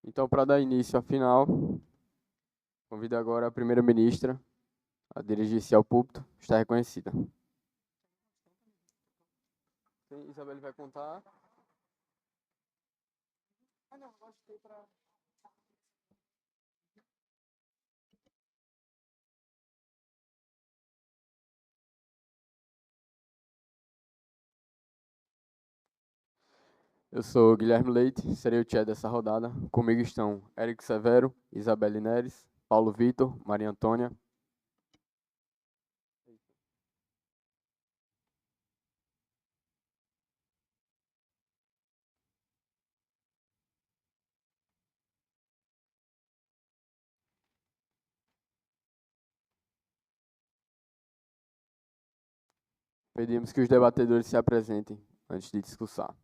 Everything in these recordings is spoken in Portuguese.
Então, para dar início à final, convido agora a primeira-ministra a dirigir-se ao púlpito. Está reconhecida. Sim, Isabelle vai contar. Eu sou Guilherme Leite, serei o chair dessa rodada. Comigo estão Érico Severo, Isabelle Neres, Paulo Vitor, Maria Antônia. Pedimos que os debatedores se apresentem antes de discursar.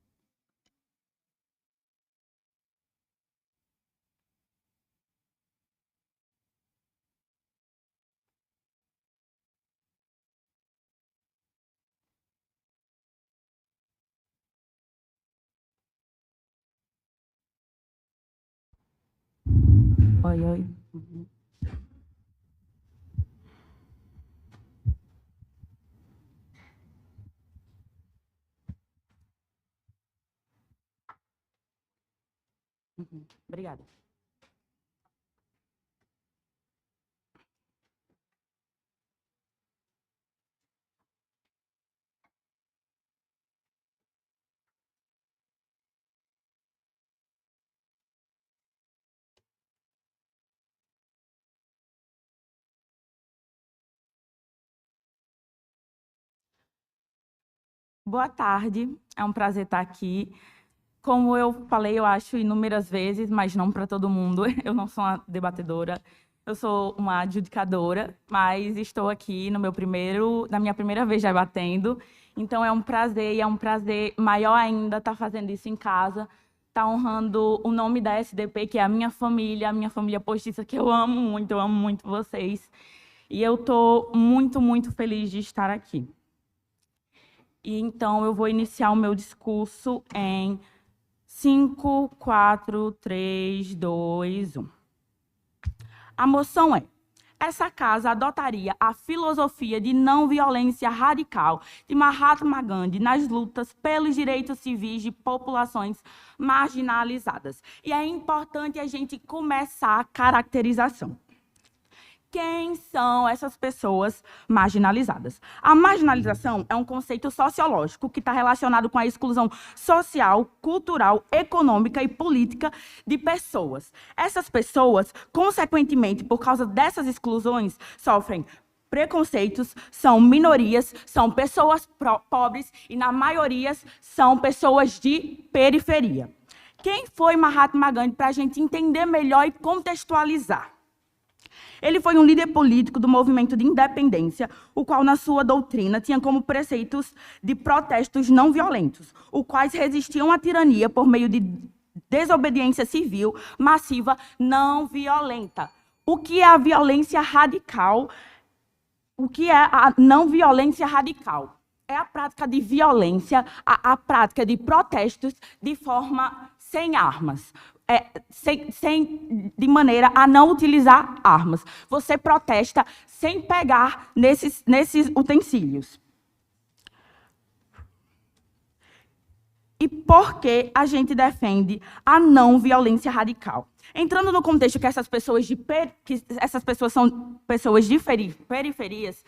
Oi, oi. Obrigada. Boa tarde, é um prazer estar aqui. Como eu falei, eu acho inúmeras vezes, mas não para todo mundo. Eu não sou uma debatedora, eu sou uma adjudicadora, mas estou aqui na minha primeira vez debatendo. Então é um prazer, e é um prazer maior ainda estar fazendo isso em casa, estar honrando o nome da SDP, que é a minha família postiça, que eu amo muito vocês. E eu estou muito feliz de estar aqui. E então eu vou iniciar o meu discurso em 5, 4, 3, 2, 1. A moção é: essa casa adotaria a filosofia de não violência radical de Mahatma Gandhi nas lutas pelos direitos civis de populações marginalizadas. E é importante a gente começar a caracterização. Quem são essas pessoas marginalizadas? A marginalização é um conceito sociológico que está relacionado com a exclusão social, cultural, econômica e política de pessoas. Essas pessoas, consequentemente, por causa dessas exclusões, sofrem preconceitos, são minorias, são pessoas pobres e, na maioria, são pessoas de periferia. Quem foi Mahatma Gandhi para a gente entender melhor e contextualizar? Ele foi um líder político do movimento de independência, o qual, na sua doutrina, tinha como preceitos de protestos não violentos, os quais resistiam à tirania por meio de desobediência civil massiva não violenta. O que é a violência radical? O que é a não violência radical? É a prática de violência, a prática de protestos de forma sem armas. De maneira a não utilizar armas. Você protesta sem pegar nesses utensílios. E por que a gente defende a não violência radical? Entrando no contexto que essas pessoas são pessoas de periferias,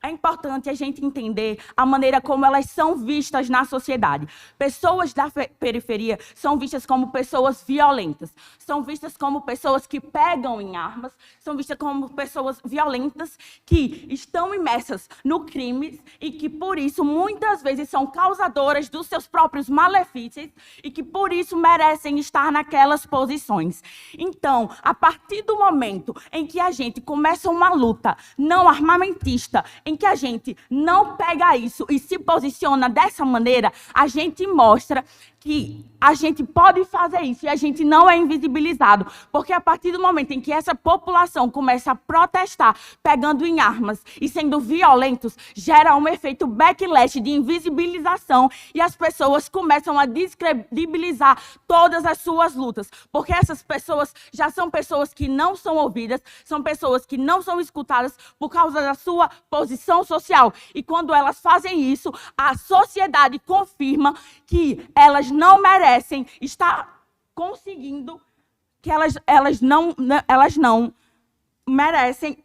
é importante a gente entender a maneira como elas são vistas na sociedade. Pessoas da periferia são vistas como pessoas violentas, são vistas como pessoas que pegam em armas, são vistas como pessoas violentas que estão imersas no crime e que, por isso, muitas vezes são causadoras dos seus próprios malefícios e que, por isso, merecem estar naquelas posições. Então, a partir do momento em que a gente começa uma luta não armamentista, em que a gente não pega isso e se posiciona dessa maneira, a gente mostra que a gente pode fazer isso e a gente não é invisibilizado, porque a partir do momento em que essa população começa a protestar, pegando em armas e sendo violentos, gera um efeito backlash de invisibilização e as pessoas começam a descredibilizar todas as suas lutas, porque essas pessoas já são pessoas que não são ouvidas, são pessoas que não são escutadas por causa da sua posição social. E quando elas fazem isso, a sociedade confirma que elas não merecem estar conseguindo, que elas não merecem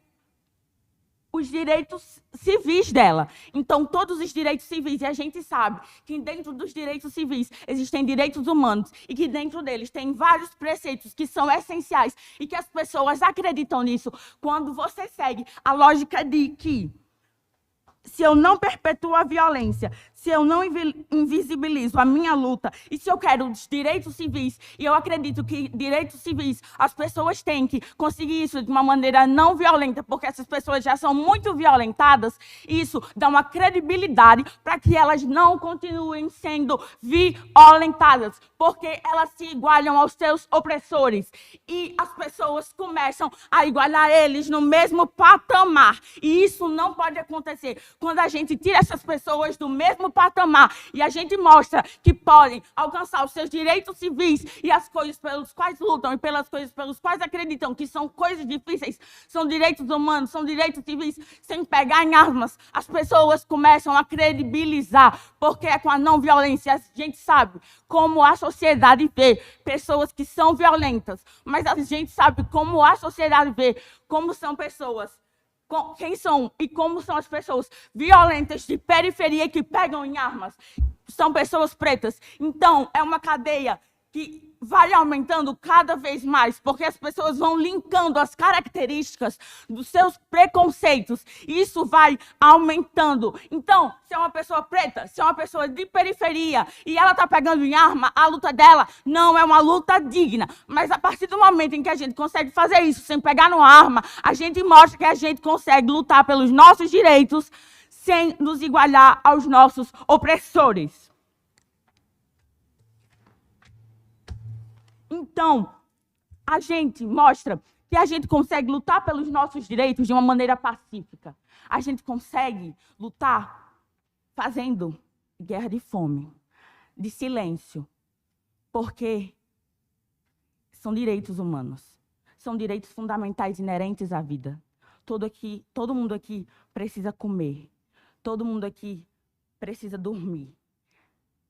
os direitos civis dela. Então, todos os direitos civis, e a gente sabe que dentro dos direitos civis existem direitos humanos e que dentro deles tem vários preceitos que são essenciais e que as pessoas acreditam nisso. Quando você segue a lógica de que se eu não perpetuo a violência, se eu não invisibilizo a minha luta, e se eu quero os direitos civis, e eu acredito que direitos civis, as pessoas têm que conseguir isso de uma maneira não violenta, porque essas pessoas já são muito violentadas, isso dá uma credibilidade para que elas não continuem sendo violentadas, porque elas se igualam aos seus opressores, e as pessoas começam a igualar eles no mesmo patamar, e isso não pode acontecer. Quando a gente tira essas pessoas do mesmo patamar e a gente mostra que podem alcançar os seus direitos civis e as coisas pelas quais lutam e pelas coisas pelas quais acreditam que são coisas difíceis, são direitos humanos, são direitos civis, sem pegar em armas, as pessoas começam a credibilizar, porque é com a não violência. A gente sabe como a sociedade vê pessoas que são violentas, mas a gente sabe como a sociedade vê como são pessoas, quem são e como são as pessoas violentas de periferia que pegam em armas. São pessoas pretas. Então, é uma cadeia que vai aumentando cada vez mais, porque as pessoas vão linkando as características dos seus preconceitos, e isso vai aumentando. Então, se é uma pessoa preta, se é uma pessoa de periferia, e ela está pegando em arma, a luta dela não é uma luta digna. Mas a partir do momento em que a gente consegue fazer isso sem pegar numa arma, a gente mostra que a gente consegue lutar pelos nossos direitos sem nos igualar aos nossos opressores. Então, a gente mostra que a gente consegue lutar pelos nossos direitos de uma maneira pacífica. A gente consegue lutar fazendo guerra de fome, de silêncio, porque são direitos humanos, são direitos fundamentais inerentes à vida. Todo mundo aqui precisa comer, todo mundo aqui precisa dormir.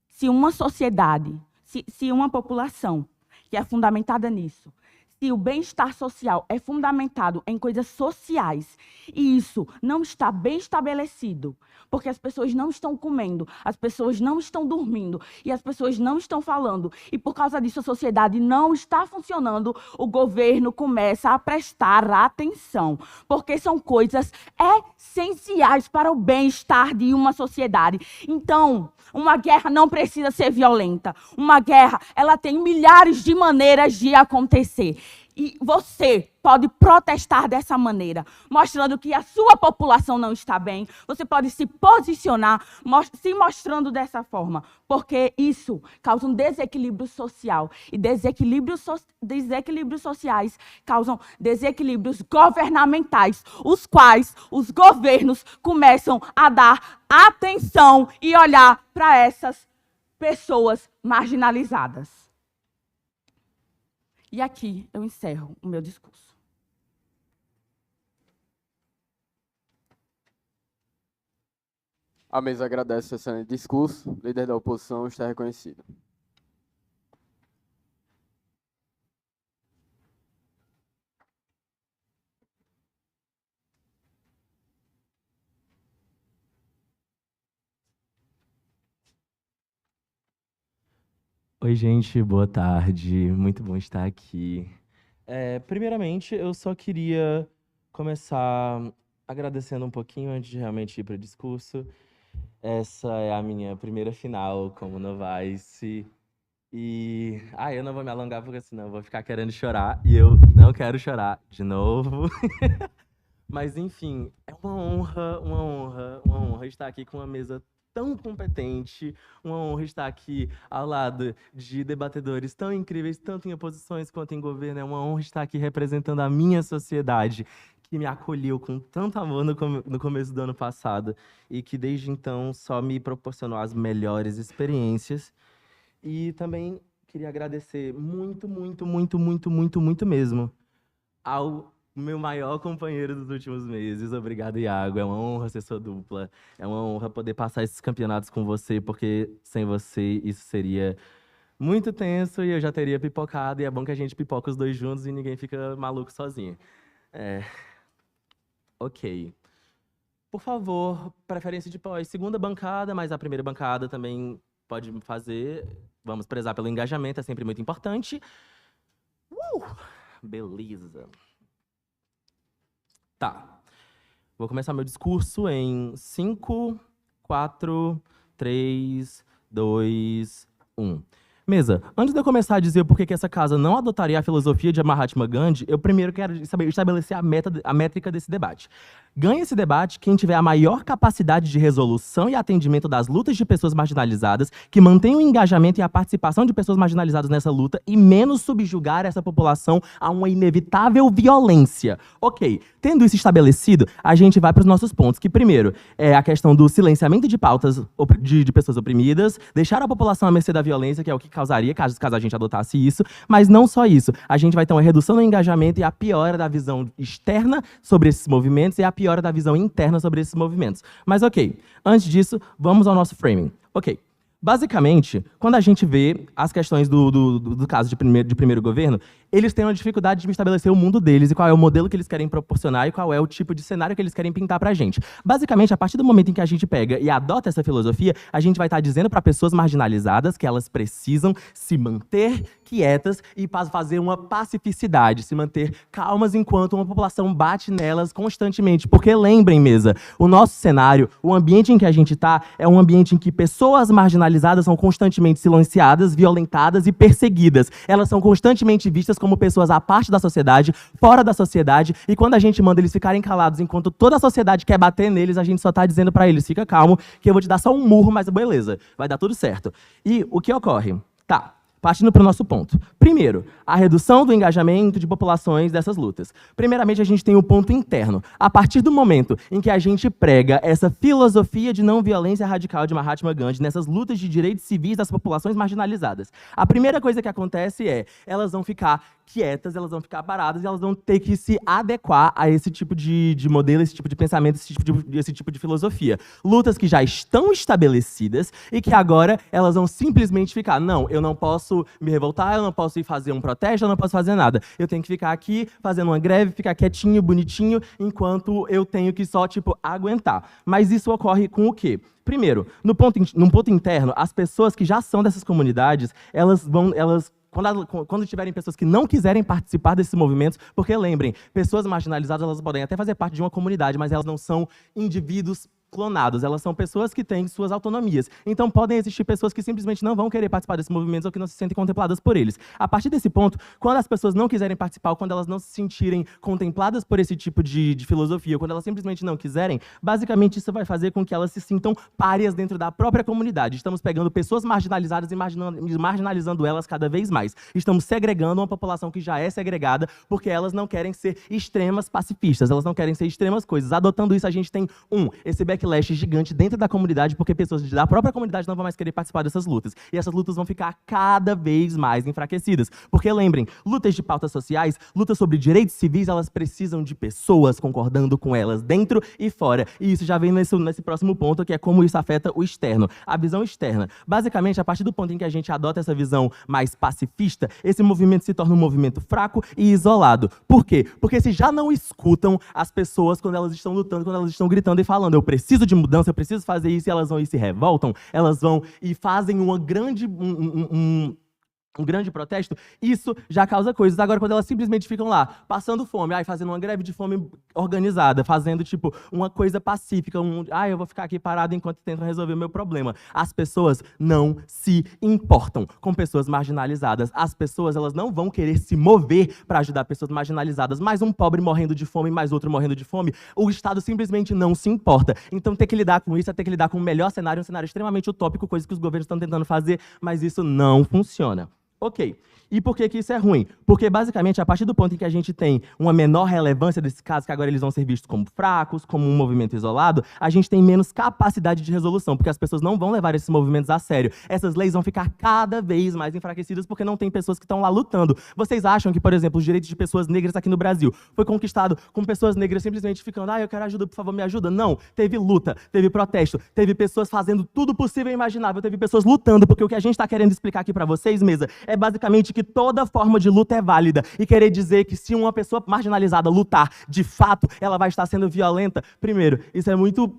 Se uma sociedade, se uma população que é fundamentada nisso, se o bem-estar social é fundamentado em coisas sociais e isso não está bem estabelecido, porque as pessoas não estão comendo, as pessoas não estão dormindo e as pessoas não estão falando, e por causa disso a sociedade não está funcionando, o governo começa a prestar atenção, porque são coisas essenciais para o bem-estar de uma sociedade. Então, uma guerra não precisa ser violenta. Uma guerra, ela tem milhares de maneiras de acontecer. E você pode protestar dessa maneira, mostrando que a sua população não está bem. Você pode se posicionar, se mostrando dessa forma, porque isso causa um desequilíbrio social. E desequilíbrios sociais causam desequilíbrios governamentais, os quais os governos começam a dar atenção e olhar para essas pessoas marginalizadas. E aqui eu encerro o meu discurso. A mesa agradece o excelente discurso. O líder da oposição está reconhecido. Oi, gente, boa tarde. Muito bom estar aqui. Primeiramente, eu só queria começar agradecendo um pouquinho antes de realmente ir para o discurso. Essa é a minha primeira final como Novice. E eu não vou me alongar porque senão eu vou ficar querendo chorar e eu não quero chorar de novo. Mas enfim, é uma honra estar aqui com uma mesa tão competente, uma honra estar aqui ao lado de debatedores tão incríveis, tanto em oposições quanto em governo. É uma honra estar aqui representando a minha sociedade, que me acolheu com tanto amor no começo do ano passado e que desde então só me proporcionou as melhores experiências. E também queria agradecer muito, muito, muito, muito, muito, muito mesmo ao meu maior companheiro dos últimos meses. Obrigado, Iago. É uma honra ser sua dupla. É uma honra poder passar esses campeonatos com você, porque sem você isso seria muito tenso e eu já teria pipocado. E é bom que a gente pipoca os dois juntos e ninguém fica maluco sozinho. Ok. Por favor, preferência de pós. Segunda bancada, mas a primeira bancada também pode fazer. Vamos prezar pelo engajamento, é sempre muito importante. Beleza. Tá. Vou começar meu discurso em 5, 4, 3, 2, 1. Mesa, antes de eu começar a dizer por que essa casa não adotaria a filosofia de Mahatma Gandhi, eu primeiro quero estabelecer a métrica desse debate. Ganha esse debate quem tiver a maior capacidade de resolução e atendimento das lutas de pessoas marginalizadas, que mantém o engajamento e a participação de pessoas marginalizadas nessa luta e menos subjugar essa população a uma inevitável violência. Ok, tendo isso estabelecido, a gente vai para os nossos pontos, que primeiro é a questão do silenciamento de pautas de pessoas oprimidas, deixar a população à mercê da violência, que é o que causaria caso a gente adotasse isso, mas não só isso. A gente vai ter uma redução no engajamento e a piora da visão externa sobre esses movimentos e a piora da visão interna sobre esses movimentos. Mas ok, antes disso, vamos ao nosso framing. Ok. Basicamente, quando a gente vê as questões do caso de primeiro governo, eles têm uma dificuldade de estabelecer o mundo deles e qual é o modelo que eles querem proporcionar e qual é o tipo de cenário que eles querem pintar pra gente. Basicamente, a partir do momento em que a gente pega e adota essa filosofia, a gente vai estar dizendo para pessoas marginalizadas que elas precisam se manter quietas e fazer uma pacificidade, se manter calmas enquanto uma população bate nelas constantemente. Porque lembrem, mesa, o nosso cenário, o ambiente em que a gente está, é um ambiente em que pessoas marginalizadas são constantemente silenciadas, violentadas e perseguidas. Elas são constantemente vistas como pessoas à parte da sociedade, fora da sociedade, e quando a gente manda eles ficarem calados enquanto toda a sociedade quer bater neles, a gente só está dizendo para eles, fica calmo, que eu vou te dar só um murro, mas beleza, vai dar tudo certo. E o que ocorre? Tá. Partindo para o nosso ponto. Primeiro, a redução do engajamento de populações dessas lutas. Primeiramente, a gente tem o ponto interno. A partir do momento em que a gente prega essa filosofia de não violência radical de Mahatma Gandhi nessas lutas de direitos civis das populações marginalizadas, a primeira coisa que acontece é elas vão ficar quietas, elas vão ficar paradas e elas vão ter que se adequar a esse tipo de modelo, esse tipo de pensamento, esse tipo de filosofia. Lutas que já estão estabelecidas e que agora elas vão simplesmente ficar, não, eu não posso me revoltar, eu não posso ir fazer um protesto, eu não posso fazer nada. Eu tenho que ficar aqui fazendo uma greve, ficar quietinho, bonitinho, enquanto eu tenho que só, aguentar. Mas isso ocorre com o quê? Primeiro, num ponto interno, as pessoas que já são dessas comunidades, quando tiverem pessoas que não quiserem participar desses movimentos, porque lembrem, pessoas marginalizadas elas podem até fazer parte de uma comunidade, mas elas não são indivíduos clonados, elas são pessoas que têm suas autonomias. Então podem existir pessoas que simplesmente não vão querer participar desses movimentos ou que não se sentem contempladas por eles. A partir desse ponto, quando as pessoas não quiserem participar, ou quando elas não se sentirem contempladas por esse tipo de filosofia, ou quando elas simplesmente não quiserem, basicamente isso vai fazer com que elas se sintam párias dentro da própria comunidade. Estamos pegando pessoas marginalizadas e marginalizando elas cada vez mais. Estamos segregando uma população que já é segregada porque elas não querem ser extremas pacifistas, elas não querem ser extremas coisas. Adotando isso, a gente tem esse backlash gigante dentro da comunidade, porque pessoas da própria comunidade não vão mais querer participar dessas lutas. E essas lutas vão ficar cada vez mais enfraquecidas. Porque lembrem, lutas de pautas sociais, lutas sobre direitos civis, elas precisam de pessoas concordando com elas, dentro e fora. E isso já vem nesse próximo ponto, que é como isso afeta o externo. A visão externa. Basicamente, a partir do ponto em que a gente adota essa visão mais pacifista, esse movimento se torna um movimento fraco e isolado. Por quê? Porque se já não escutam as pessoas quando elas estão lutando, quando elas estão gritando e falando, eu preciso de mudança, eu preciso fazer isso, e elas vão e se revoltam, elas vão e fazem uma grande um grande protesto, isso já causa coisas. Agora, quando elas simplesmente ficam lá, passando fome, fazendo uma greve de fome organizada, fazendo, tipo, uma coisa pacífica, eu vou ficar aqui parado enquanto tentam resolver o meu problema. As pessoas não se importam com pessoas marginalizadas. As pessoas, elas não vão querer se mover para ajudar pessoas marginalizadas. Mais um pobre morrendo de fome, mais outro morrendo de fome. O Estado simplesmente não se importa. Então, ter que lidar com isso é ter que lidar com o melhor cenário, um cenário extremamente utópico, coisa que os governos estão tentando fazer, mas isso não funciona. Ok. E por que isso é ruim? Porque, basicamente, a partir do ponto em que a gente tem uma menor relevância desses casos, que agora eles vão ser vistos como fracos, como um movimento isolado, a gente tem menos capacidade de resolução, porque as pessoas não vão levar esses movimentos a sério. Essas leis vão ficar cada vez mais enfraquecidas porque não tem pessoas que estão lá lutando. Vocês acham que, por exemplo, os direitos de pessoas negras aqui no Brasil foi conquistado com pessoas negras simplesmente ficando, eu quero ajuda, por favor, me ajuda? Não. Teve luta, teve protesto, teve pessoas fazendo tudo possível e imaginável, teve pessoas lutando, porque o que a gente está querendo explicar aqui para vocês, mesa, é basicamente que toda forma de luta é válida e querer dizer que se uma pessoa marginalizada lutar, de fato, ela vai estar sendo violenta. Primeiro, isso é muito...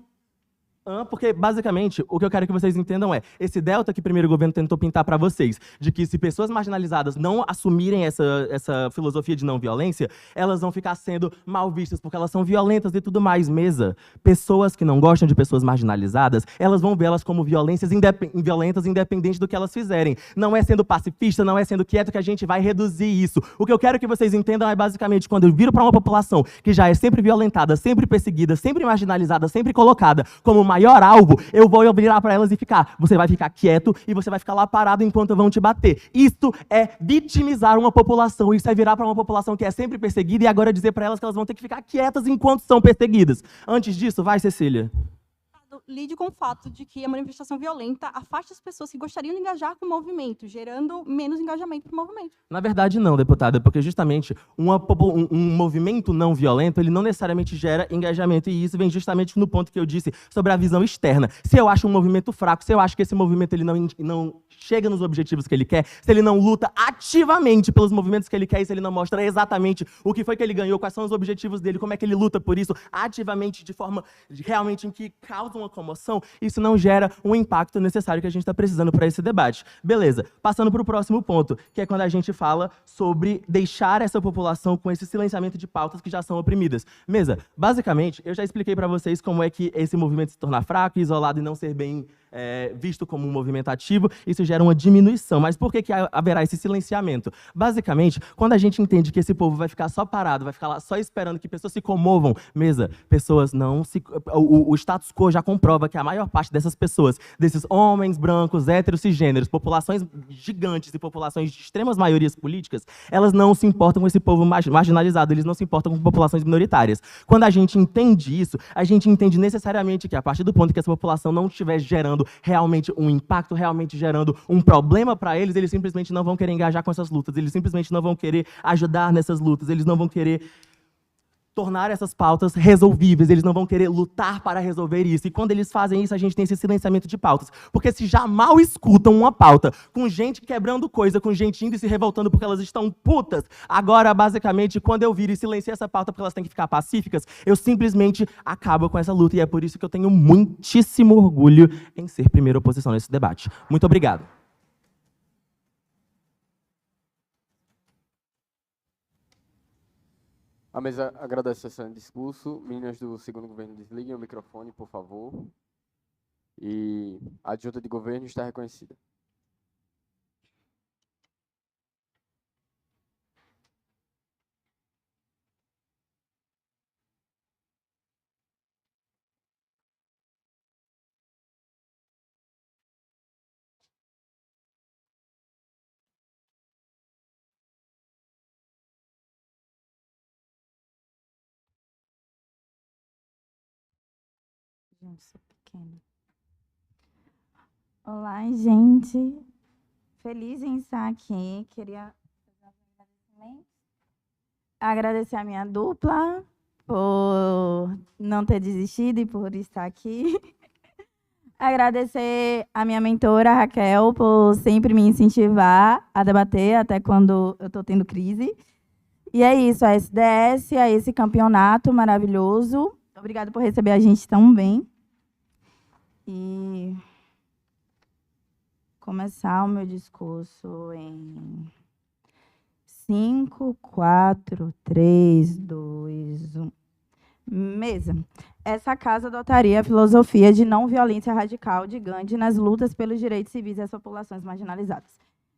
Porque, basicamente, o que eu quero que vocês entendam é esse delta que primeiro o governo tentou pintar para vocês, de que se pessoas marginalizadas não assumirem essa filosofia de não violência, elas vão ficar sendo mal vistas, porque elas são violentas e tudo mais. Mesa, pessoas que não gostam de pessoas marginalizadas, elas vão vê-las como violentas independente do que elas fizerem. Não é sendo pacifista, não é sendo quieto que a gente vai reduzir isso. O que eu quero que vocês entendam é, basicamente, quando eu viro para uma população que já é sempre violentada, sempre perseguida, sempre marginalizada, sempre colocada como maior alvo, eu vou virar para elas e você vai ficar quieto e você vai ficar lá parado enquanto vão te bater. Isso é vitimizar uma população, isso é virar para uma população que é sempre perseguida e agora dizer para elas que elas vão ter que ficar quietas enquanto são perseguidas. Antes disso, vai, Cecília. Lide com o fato de que a manifestação violenta afasta as pessoas que gostariam de engajar com o movimento, gerando menos engajamento para o movimento. Na verdade, não, deputada, porque justamente um movimento não violento, ele não necessariamente gera engajamento, e isso vem justamente no ponto que eu disse sobre a visão externa. Se eu acho um movimento fraco, se eu acho que esse movimento ele não chega nos objetivos que ele quer, se ele não luta ativamente pelos movimentos que ele quer, e se ele não mostra exatamente o que foi que ele ganhou, quais são os objetivos dele, como é que ele luta por isso, ativamente, de forma realmente em que causa uma comoção, isso não gera um impacto necessário que a gente está precisando para esse debate. Beleza, passando para o próximo ponto, que é quando a gente fala sobre deixar essa população com esse silenciamento de pautas que já são oprimidas. Mesa, basicamente, eu já expliquei para vocês como é que esse movimento se tornar fraco, isolado e não ser bem visto como um movimento ativo, isso gera uma diminuição. Mas por que haverá esse silenciamento? Basicamente, quando a gente entende que esse povo vai ficar só parado, vai ficar lá só esperando que pessoas se comovam, mesa, pessoas não se... O status quo já comprova que a maior parte dessas pessoas, desses homens brancos, héteros, cisgêneros, populações gigantes e populações de extremas maiorias políticas, elas não se importam com esse povo marginalizado, eles não se importam com populações minoritárias. Quando a gente entende isso, a gente entende necessariamente que a partir do ponto que essa população não estiver gerando realmente um impacto, realmente gerando um problema para eles, eles simplesmente não vão querer engajar com essas lutas, eles simplesmente não vão querer ajudar nessas lutas, eles não vão querer tornar essas pautas resolvíveis, eles não vão querer lutar para resolver isso. E quando eles fazem isso, a gente tem esse silenciamento de pautas. Porque se já mal escutam uma pauta, com gente quebrando coisa, com gente indo e se revoltando porque elas estão putas, agora, basicamente, quando eu viro e silenciar essa pauta porque elas têm que ficar pacíficas, eu simplesmente acabo com essa luta. E é por isso que eu tenho muitíssimo orgulho em ser primeira oposição nesse debate. Muito obrigado. A mesa agradece esse discurso. Meninas do segundo governo, desliguem o microfone, por favor. E a adjunta de governo está reconhecida. Gente, sou pequena. Olá, gente. Feliz em estar aqui. Queria agradecer a minha dupla por não ter desistido e por estar aqui. Agradecer a minha mentora, Raquel, por sempre me incentivar a debater, até quando eu estou tendo crise. E é isso, a SDS, a esse campeonato maravilhoso. Obrigada por receber a gente tão bem. E começar o meu discurso em 5, 4, 3, 2, 1. Mesa. Essa casa adotaria a filosofia de não violência radical de Gandhi nas lutas pelos direitos civis das populações marginalizadas.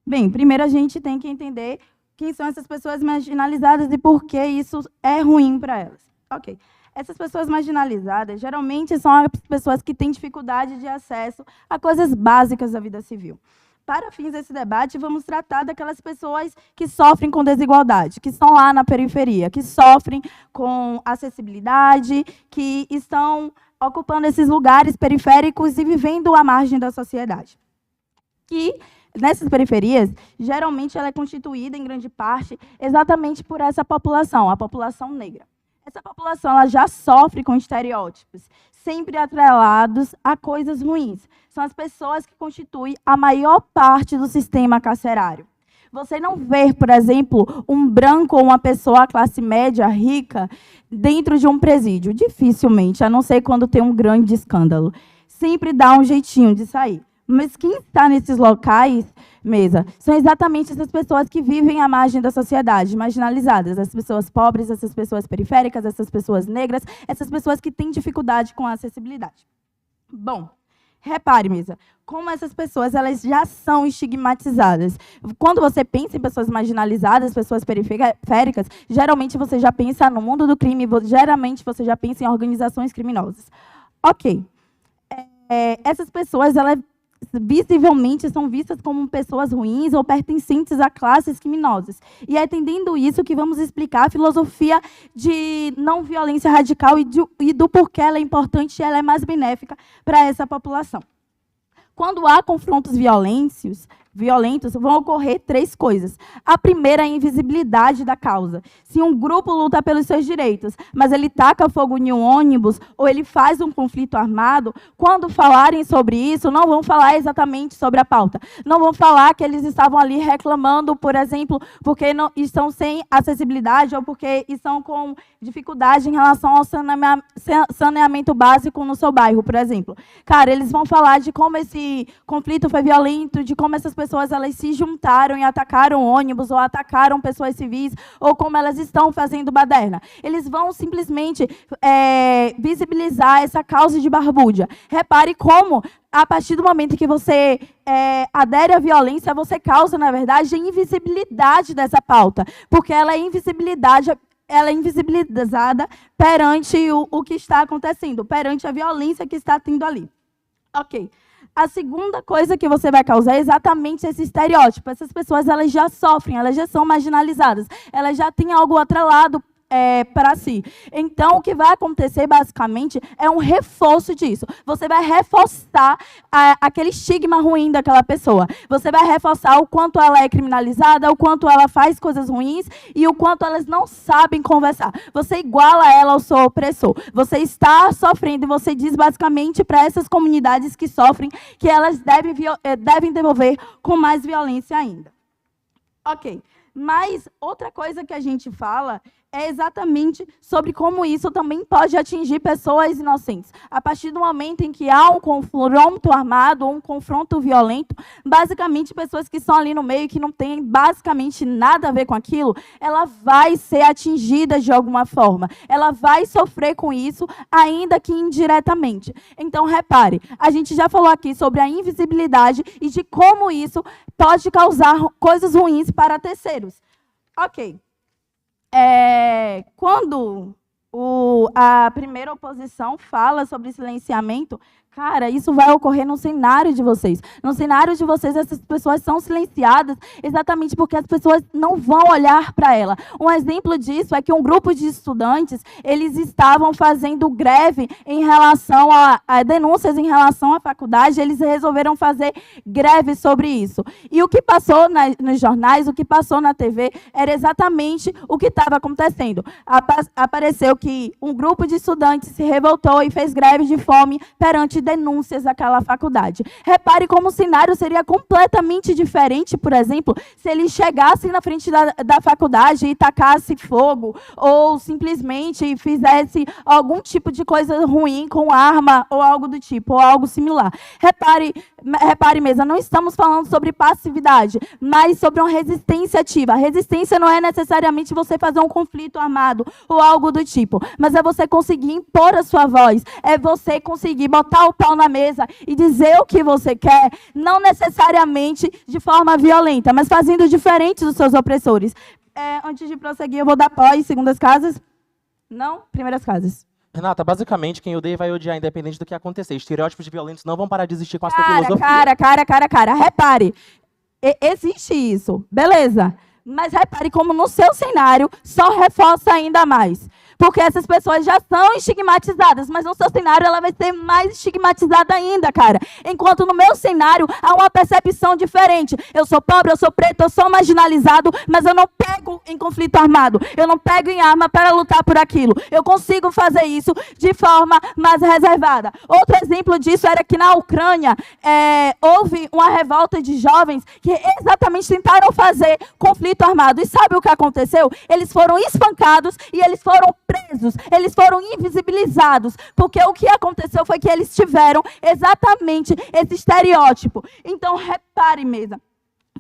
Bem, primeiro a gente tem que entender quem são essas pessoas marginalizadas e por que isso é ruim para elas. Ok. Essas pessoas marginalizadas, geralmente, são as pessoas que têm dificuldade de acesso a coisas básicas da vida civil. Para fins desse debate, vamos tratar daquelas pessoas que sofrem com desigualdade, que estão lá na periferia, que sofrem com acessibilidade, que estão ocupando esses lugares periféricos e vivendo à margem da sociedade. Que, nessas periferias, geralmente ela é constituída, em grande parte, exatamente por essa população, a população negra. Essa população ela já sofre com estereótipos, sempre atrelados a coisas ruins. São as pessoas que constituem a maior parte do sistema carcerário. Você não vê, por exemplo, um branco ou uma pessoa classe média, rica, dentro de um presídio. Dificilmente, a não ser quando tem um grande escândalo. Sempre dá um jeitinho de sair. Mas quem está nesses locais, Mesa, são exatamente essas pessoas que vivem à margem da sociedade, marginalizadas. Essas pessoas pobres, essas pessoas periféricas, essas pessoas negras, essas pessoas que têm dificuldade com a acessibilidade. Bom, repare, Mesa, como essas pessoas elas já são estigmatizadas. Quando você pensa em pessoas marginalizadas, pessoas periféricas, geralmente você já pensa no mundo do crime, geralmente você já pensa em organizações criminosas. Ok. Essas pessoas, elas visivelmente são vistas como pessoas ruins ou pertencentes a classes criminosas. E é entendendo isso que vamos explicar a filosofia de não violência radical e do porquê ela é importante e ela é mais benéfica para essa população. Quando há confrontos violentos, vão ocorrer 3 coisas. A primeira é a invisibilidade da causa. Se um grupo luta pelos seus direitos, mas ele taca fogo em um ônibus ou ele faz um conflito armado, quando falarem sobre isso, não vão falar exatamente sobre a pauta. Não vão falar que eles estavam ali reclamando, por exemplo, porque não, estão sem acessibilidade ou porque estão com dificuldade em relação ao saneamento básico no seu bairro, por exemplo. Cara, eles vão falar de como esse conflito foi violento, de como essas pessoas elas se juntaram e atacaram ônibus ou atacaram pessoas civis ou como elas estão fazendo baderna. Eles vão simplesmente visibilizar essa causa de barbúdia. Repare como, a partir do momento que você adere à violência, você causa, na verdade, a invisibilidade dessa pauta, porque ela é invisibilizada perante o que está acontecendo, perante a violência que está tendo ali. Ok. A segunda coisa que você vai causar é exatamente esse estereótipo. Essas pessoas elas já sofrem, elas já são marginalizadas, elas já têm algo atrelado para si. Então, o que vai acontecer, basicamente, é um reforço disso. Você vai reforçar aquele estigma ruim daquela pessoa. Você vai reforçar o quanto ela é criminalizada, o quanto ela faz coisas ruins e o quanto elas não sabem conversar. Você iguala ela ao seu opressor. Você está sofrendo e você diz, basicamente, para essas comunidades que sofrem que elas devem devolver com mais violência ainda. Ok. Mas outra coisa que a gente fala é exatamente sobre como isso também pode atingir pessoas inocentes. A partir do momento em que há um confronto armado ou um confronto violento, basicamente pessoas que estão ali no meio, que não têm basicamente nada a ver com aquilo, ela vai ser atingida de alguma forma. Ela vai sofrer com isso, ainda que indiretamente. Então, repare, a gente já falou aqui sobre a invisibilidade e de como isso pode causar coisas ruins para terceiros. Ok. Quando a primeira oposição fala sobre silenciamento, cara, isso vai ocorrer no cenário de vocês. No cenário de vocês, essas pessoas são silenciadas exatamente porque as pessoas não vão olhar para ela. Um exemplo disso é que um grupo de estudantes, eles estavam fazendo greve em relação a denúncias em relação à faculdade, eles resolveram fazer greve sobre isso. E o que passou nos jornais, o que passou na TV, era exatamente o que estava acontecendo. Apareceu que um grupo de estudantes se revoltou e fez greve de fome perante de denúncias àquela faculdade. Repare como o cenário seria completamente diferente, por exemplo, se eles chegassem na frente da faculdade e tacasse fogo, ou simplesmente fizesse algum tipo de coisa ruim com arma, ou algo do tipo, ou algo similar. Repare, mesa, não estamos falando sobre passividade, mas sobre uma resistência ativa. A resistência não é necessariamente você fazer um conflito armado, ou algo do tipo, mas é você conseguir impor a sua voz, é você conseguir botar o pau na mesa e dizer o que você quer, não necessariamente de forma violenta, mas fazendo diferente dos seus opressores. Antes de prosseguir, eu vou dar pós, segundas casas? Não? Primeiras casas. Renata, basicamente, quem odeia vai odiar, independente do que acontecer. Estereótipos violentos não vão parar de existir com a sua filosofia. Cara, repare. Existe isso, beleza. Mas repare como no seu cenário só reforça ainda mais. Porque essas pessoas já são estigmatizadas, mas no seu cenário ela vai ser mais estigmatizada ainda, cara. Enquanto no meu cenário há uma percepção diferente. Eu sou pobre, eu sou preto, eu sou marginalizado, mas eu não pego em conflito armado. Eu não pego em arma para lutar por aquilo. Eu consigo fazer isso de forma mais reservada. Outro exemplo disso era que na Ucrânia houve uma revolta de jovens que exatamente tentaram fazer conflito armado. E sabe o que aconteceu? Eles foram espancados e eles foram presos, eles foram invisibilizados, porque o que aconteceu foi que eles tiveram exatamente esse estereótipo. Então, repare, mesa,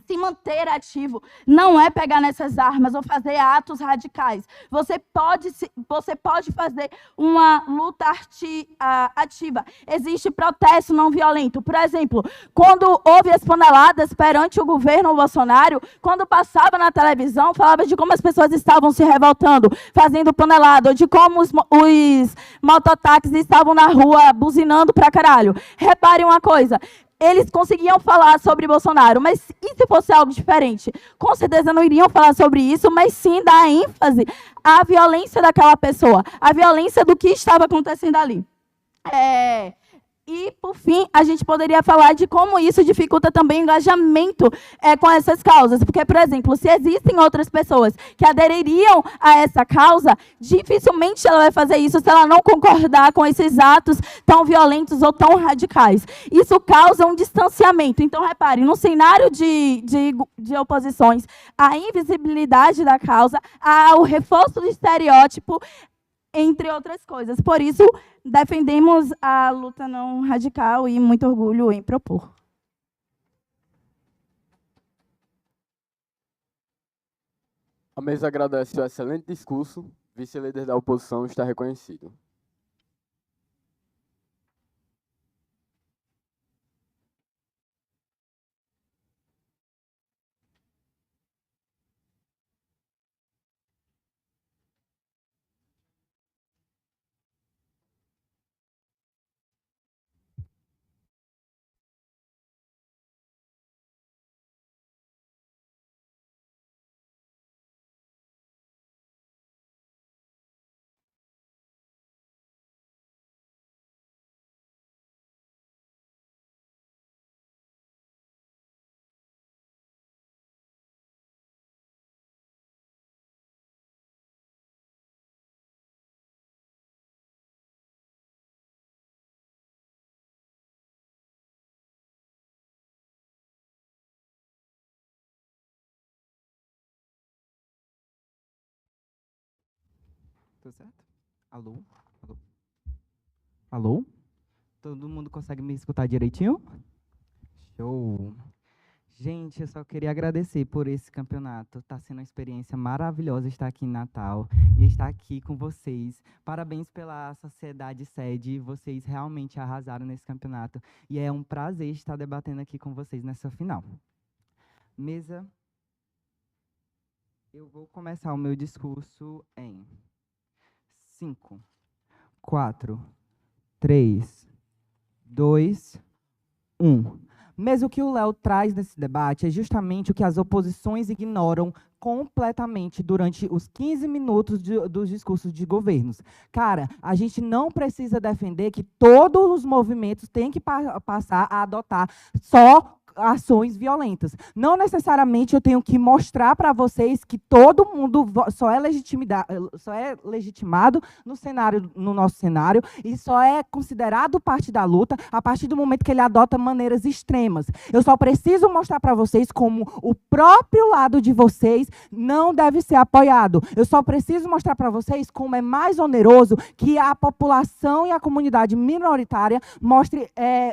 se manter ativo não é pegar nessas armas ou fazer atos radicais. Você pode fazer uma luta ativa. Existe protesto não violento. Por exemplo, quando houve as paneladas perante o governo Bolsonaro, quando passava na televisão, falava de como as pessoas estavam se revoltando, fazendo panelada, ou de como os mototáxis estavam na rua buzinando pra caralho. Repare uma coisa, eles conseguiam falar sobre Bolsonaro, mas e se fosse algo diferente? Com certeza não iriam falar sobre isso, mas sim dar ênfase à violência daquela pessoa, à violência do que estava acontecendo ali. E, por fim, a gente poderia falar de como isso dificulta também o engajamento com essas causas. Porque, por exemplo, se existem outras pessoas que adeririam a essa causa, dificilmente ela vai fazer isso se ela não concordar com esses atos tão violentos ou tão radicais. Isso causa um distanciamento. Então, repare, no cenário de oposições, a invisibilidade da causa, o reforço do estereótipo, entre outras coisas. Por isso, defendemos a luta não radical e muito orgulho em propor. A mesa agradece o excelente discurso. Vice-líder da oposição está reconhecido. Tudo certo? Alô? Alô? Alô? Todo mundo consegue me escutar direitinho? Show! Gente, eu só queria agradecer por esse campeonato. Está sendo uma experiência maravilhosa estar aqui em Natal e estar aqui com vocês. Parabéns pela Sociedade Sede. Vocês realmente arrasaram nesse campeonato. E é um prazer estar debatendo aqui com vocês nessa final. Mesa, eu vou começar o meu discurso em 5, 4, 3, 2, 1. Mas o que o Léo traz nesse debate é justamente o que as oposições ignoram completamente durante os 15 minutos dos discursos de governos. Cara, a gente não precisa defender que todos os movimentos têm que passar a adotar só ações violentas. Não necessariamente eu tenho que mostrar para vocês que todo mundo só é legitimado no nosso cenário, e só é considerado parte da luta a partir do momento que ele adota maneiras extremas. Eu só preciso mostrar para vocês como o próprio lado de vocês não deve ser apoiado. Eu só preciso mostrar para vocês como é mais oneroso que a população e a comunidade minoritária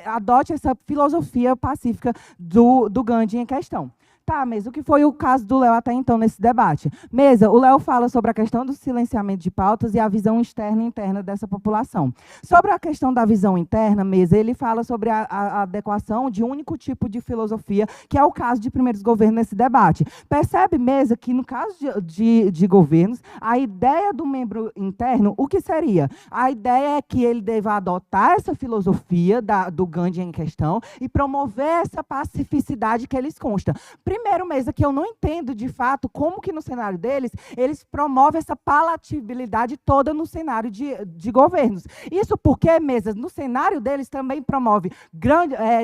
adote essa filosofia pacífica do Gandhi em questão. Tá, Mesa, o que foi o caso do Léo até então nesse debate? Mesa, o Léo fala sobre a questão do silenciamento de pautas e a visão externa e interna dessa população. Sobre a questão da visão interna, Mesa, ele fala sobre a adequação de um único tipo de filosofia, que é o caso de primeiros governos nesse debate. Percebe, Mesa, que no caso de governos, a ideia do membro interno, o que seria? A ideia é que ele deva adotar essa filosofia do Gandhi em questão e promover essa pacificidade que eles constam. Primeiro, Mesa, que eu não entendo, de fato, como que no cenário deles, eles promovem essa palatabilidade toda no cenário de governos. Isso porque, Mesa, no cenário deles também promove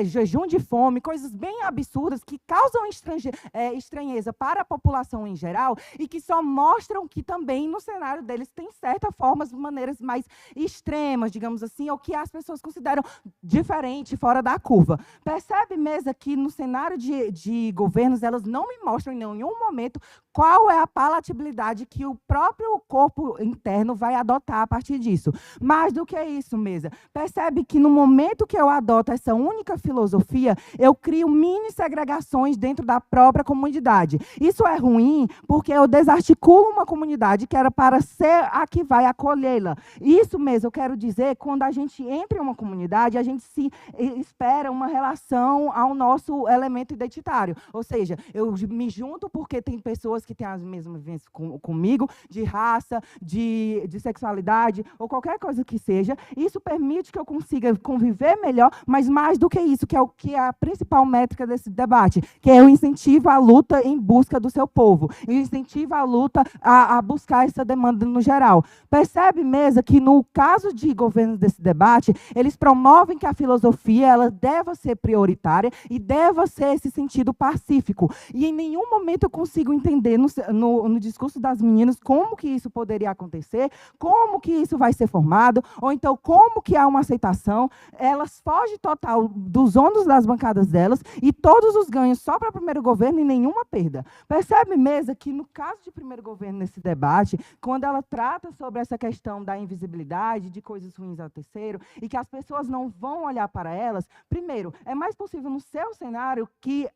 jejum de fome, coisas bem absurdas que causam estranheza para a população em geral e que só mostram que também no cenário deles tem certas formas, maneiras mais extremas, digamos assim, ou que as pessoas consideram diferente, fora da curva. Percebe, Mesa, que no cenário de governos, elas não me mostram em nenhum momento qual é a palatabilidade que o próprio corpo interno vai adotar a partir disso. Mais do que isso, Mesa, percebe que no momento que eu adoto essa única filosofia, eu crio mini segregações dentro da própria comunidade. Isso é ruim porque eu desarticulo uma comunidade que era para ser a que vai acolhê-la. Isso mesmo, eu quero dizer, quando a gente entra em uma comunidade, a gente espera uma relação ao nosso elemento identitário. Ou seja, eu me junto porque tem pessoas que têm as mesmas vivências comigo, de raça, de sexualidade, ou qualquer coisa que seja. Isso permite que eu consiga conviver melhor, mas mais do que isso, que é o que é a principal métrica desse debate, que é o incentivo à luta em busca do seu povo, o incentivo à luta a buscar essa demanda no geral. Percebe, Mesa, que no caso de governos desse debate, eles promovem que a filosofia ela deva ser prioritária e deva ser esse sentido pacífico. E em nenhum momento eu consigo entender no discurso das meninas como que isso poderia acontecer, como que isso vai ser formado, ou então como que há uma aceitação. Elas fogem total dos ônus das bancadas delas e todos os ganhos só para o primeiro governo e nenhuma perda. Percebe, Mesa, que no caso de primeiro governo nesse debate, quando ela trata sobre essa questão da invisibilidade, de coisas ruins ao terceiro, e que as pessoas não vão olhar para elas, primeiro, é mais possível no seu cenário que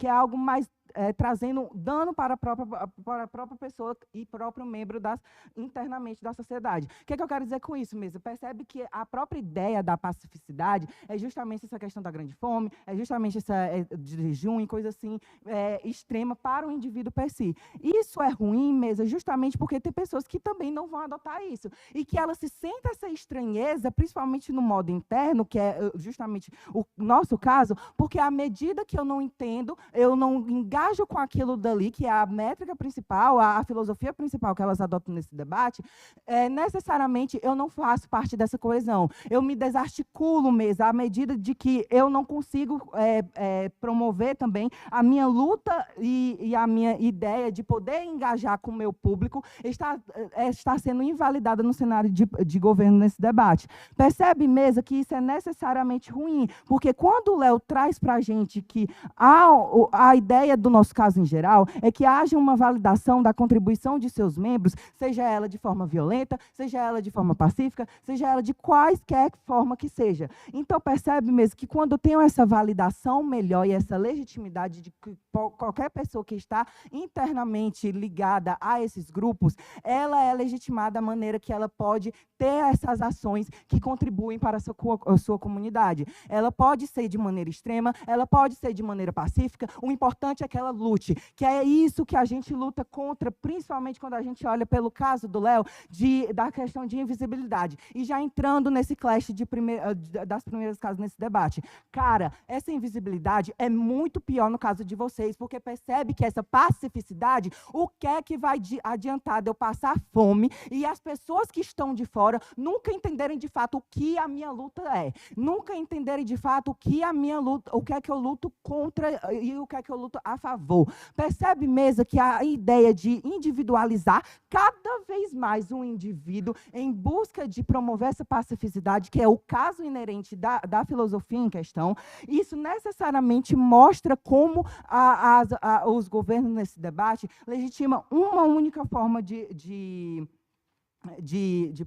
é algo mais trazendo dano para a própria pessoa e próprio membro internamente da sociedade. O que é que eu quero dizer com isso mesmo? Percebe que a própria ideia da pacificidade é justamente essa questão da grande fome, é justamente essa de jejum e coisa assim extrema para o indivíduo per si. Isso é ruim mesmo, justamente porque tem pessoas que também não vão adotar isso e que elas se sentem essa estranheza, principalmente no modo interno, que é justamente o nosso caso, porque à medida que eu não entendo, eu não engajo com aquilo dali, que é a métrica principal, a filosofia principal que elas adotam nesse debate, necessariamente eu não faço parte dessa coesão. Eu me desarticulo mesmo, à medida de que eu não consigo promover também a minha luta e a minha ideia de poder engajar com o meu público está sendo invalidada no cenário de governo nesse debate. Percebe, Mesa, que isso é necessariamente ruim, porque quando o Léo traz para a gente que a ideia do nosso caso em geral é que haja uma validação da contribuição de seus membros, seja ela de forma violenta, seja ela de forma pacífica, seja ela de quaisquer forma que seja. Então, percebe mesmo que quando eu tenho essa validação melhor e essa legitimidade de que qualquer pessoa que está internamente ligada a esses grupos, ela é legitimada da maneira que ela pode ter essas ações que contribuem para a sua comunidade. Ela pode ser de maneira extrema, ela pode ser de maneira pacífica, o importante é que que ela lute, que é isso que a gente luta contra, principalmente quando a gente olha pelo caso do Léo, da questão de invisibilidade. E já entrando nesse clash das primeiras casas nesse debate. Cara, essa invisibilidade é muito pior no caso de vocês, porque percebe que essa pacificidade, o que é que vai adiantar de eu passar fome e as pessoas que estão de fora nunca entenderem de fato o que a minha luta é, nunca entenderem de fato o que a minha luta, o que é que eu luto contra e o que é que eu luto a favor. Percebe, mesa, que a ideia de individualizar cada vez mais um indivíduo em busca de promover essa pacificidade, que é o caso inerente da filosofia em questão, isso necessariamente mostra como os governos nesse debate legitimam uma única forma de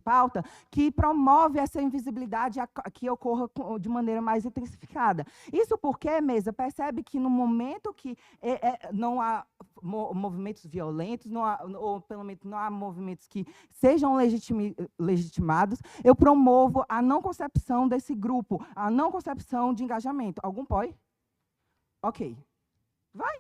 pauta que promove essa invisibilidade que ocorra de maneira mais intensificada. Isso porque, mesa, percebe que no momento que não há movimentos violentos, ou pelo menos não há movimentos que sejam legitimados, eu promovo a não concepção desse grupo, a não concepção de engajamento. Algum pode? Ok. Vai.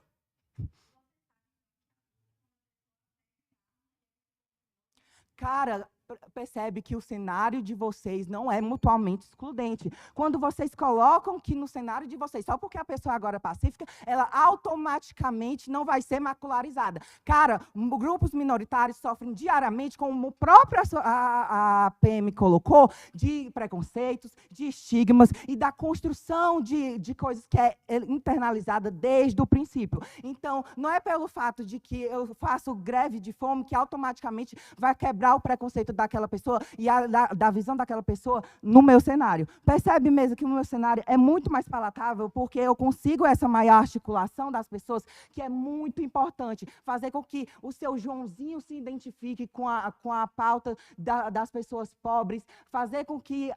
Cara, percebe que o cenário de vocês não é mutuamente excludente. Quando vocês colocam que no cenário de vocês, só porque a pessoa agora é pacífica, ela automaticamente não vai ser macularizada. Cara, grupos minoritários sofrem diariamente, como o próprio a PM colocou, de preconceitos, de estigmas e da construção de coisas que é internalizada desde o princípio. Então, não é pelo fato de que eu faço greve de fome que automaticamente vai quebrar o preconceito daquela pessoa e da visão daquela pessoa no meu cenário. Percebe mesmo que o meu cenário é muito mais palatável porque eu consigo essa maior articulação das pessoas, que é muito importante. Fazer com que o seu Joãozinho se identifique com a pauta das pessoas pobres, fazer com que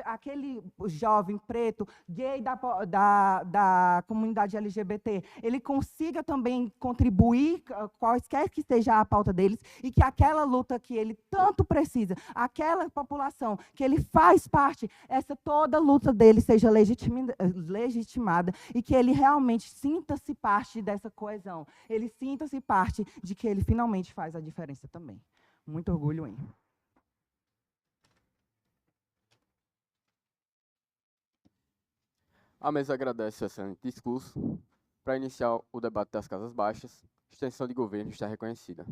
aquele jovem preto, gay da comunidade LGBT, ele consiga também contribuir, quaisquer que seja a pauta deles, e que aquela luta que ele tanto precisa, aquela população que ele faz parte, essa toda luta dele seja legitimada e que ele realmente sinta-se parte dessa coesão. Ele sinta-se parte de que ele finalmente faz a diferença também. Muito orgulho em. A mesa agradece o excelente discurso. Para iniciar o debate das casas baixas, a extensão de governo está reconhecida.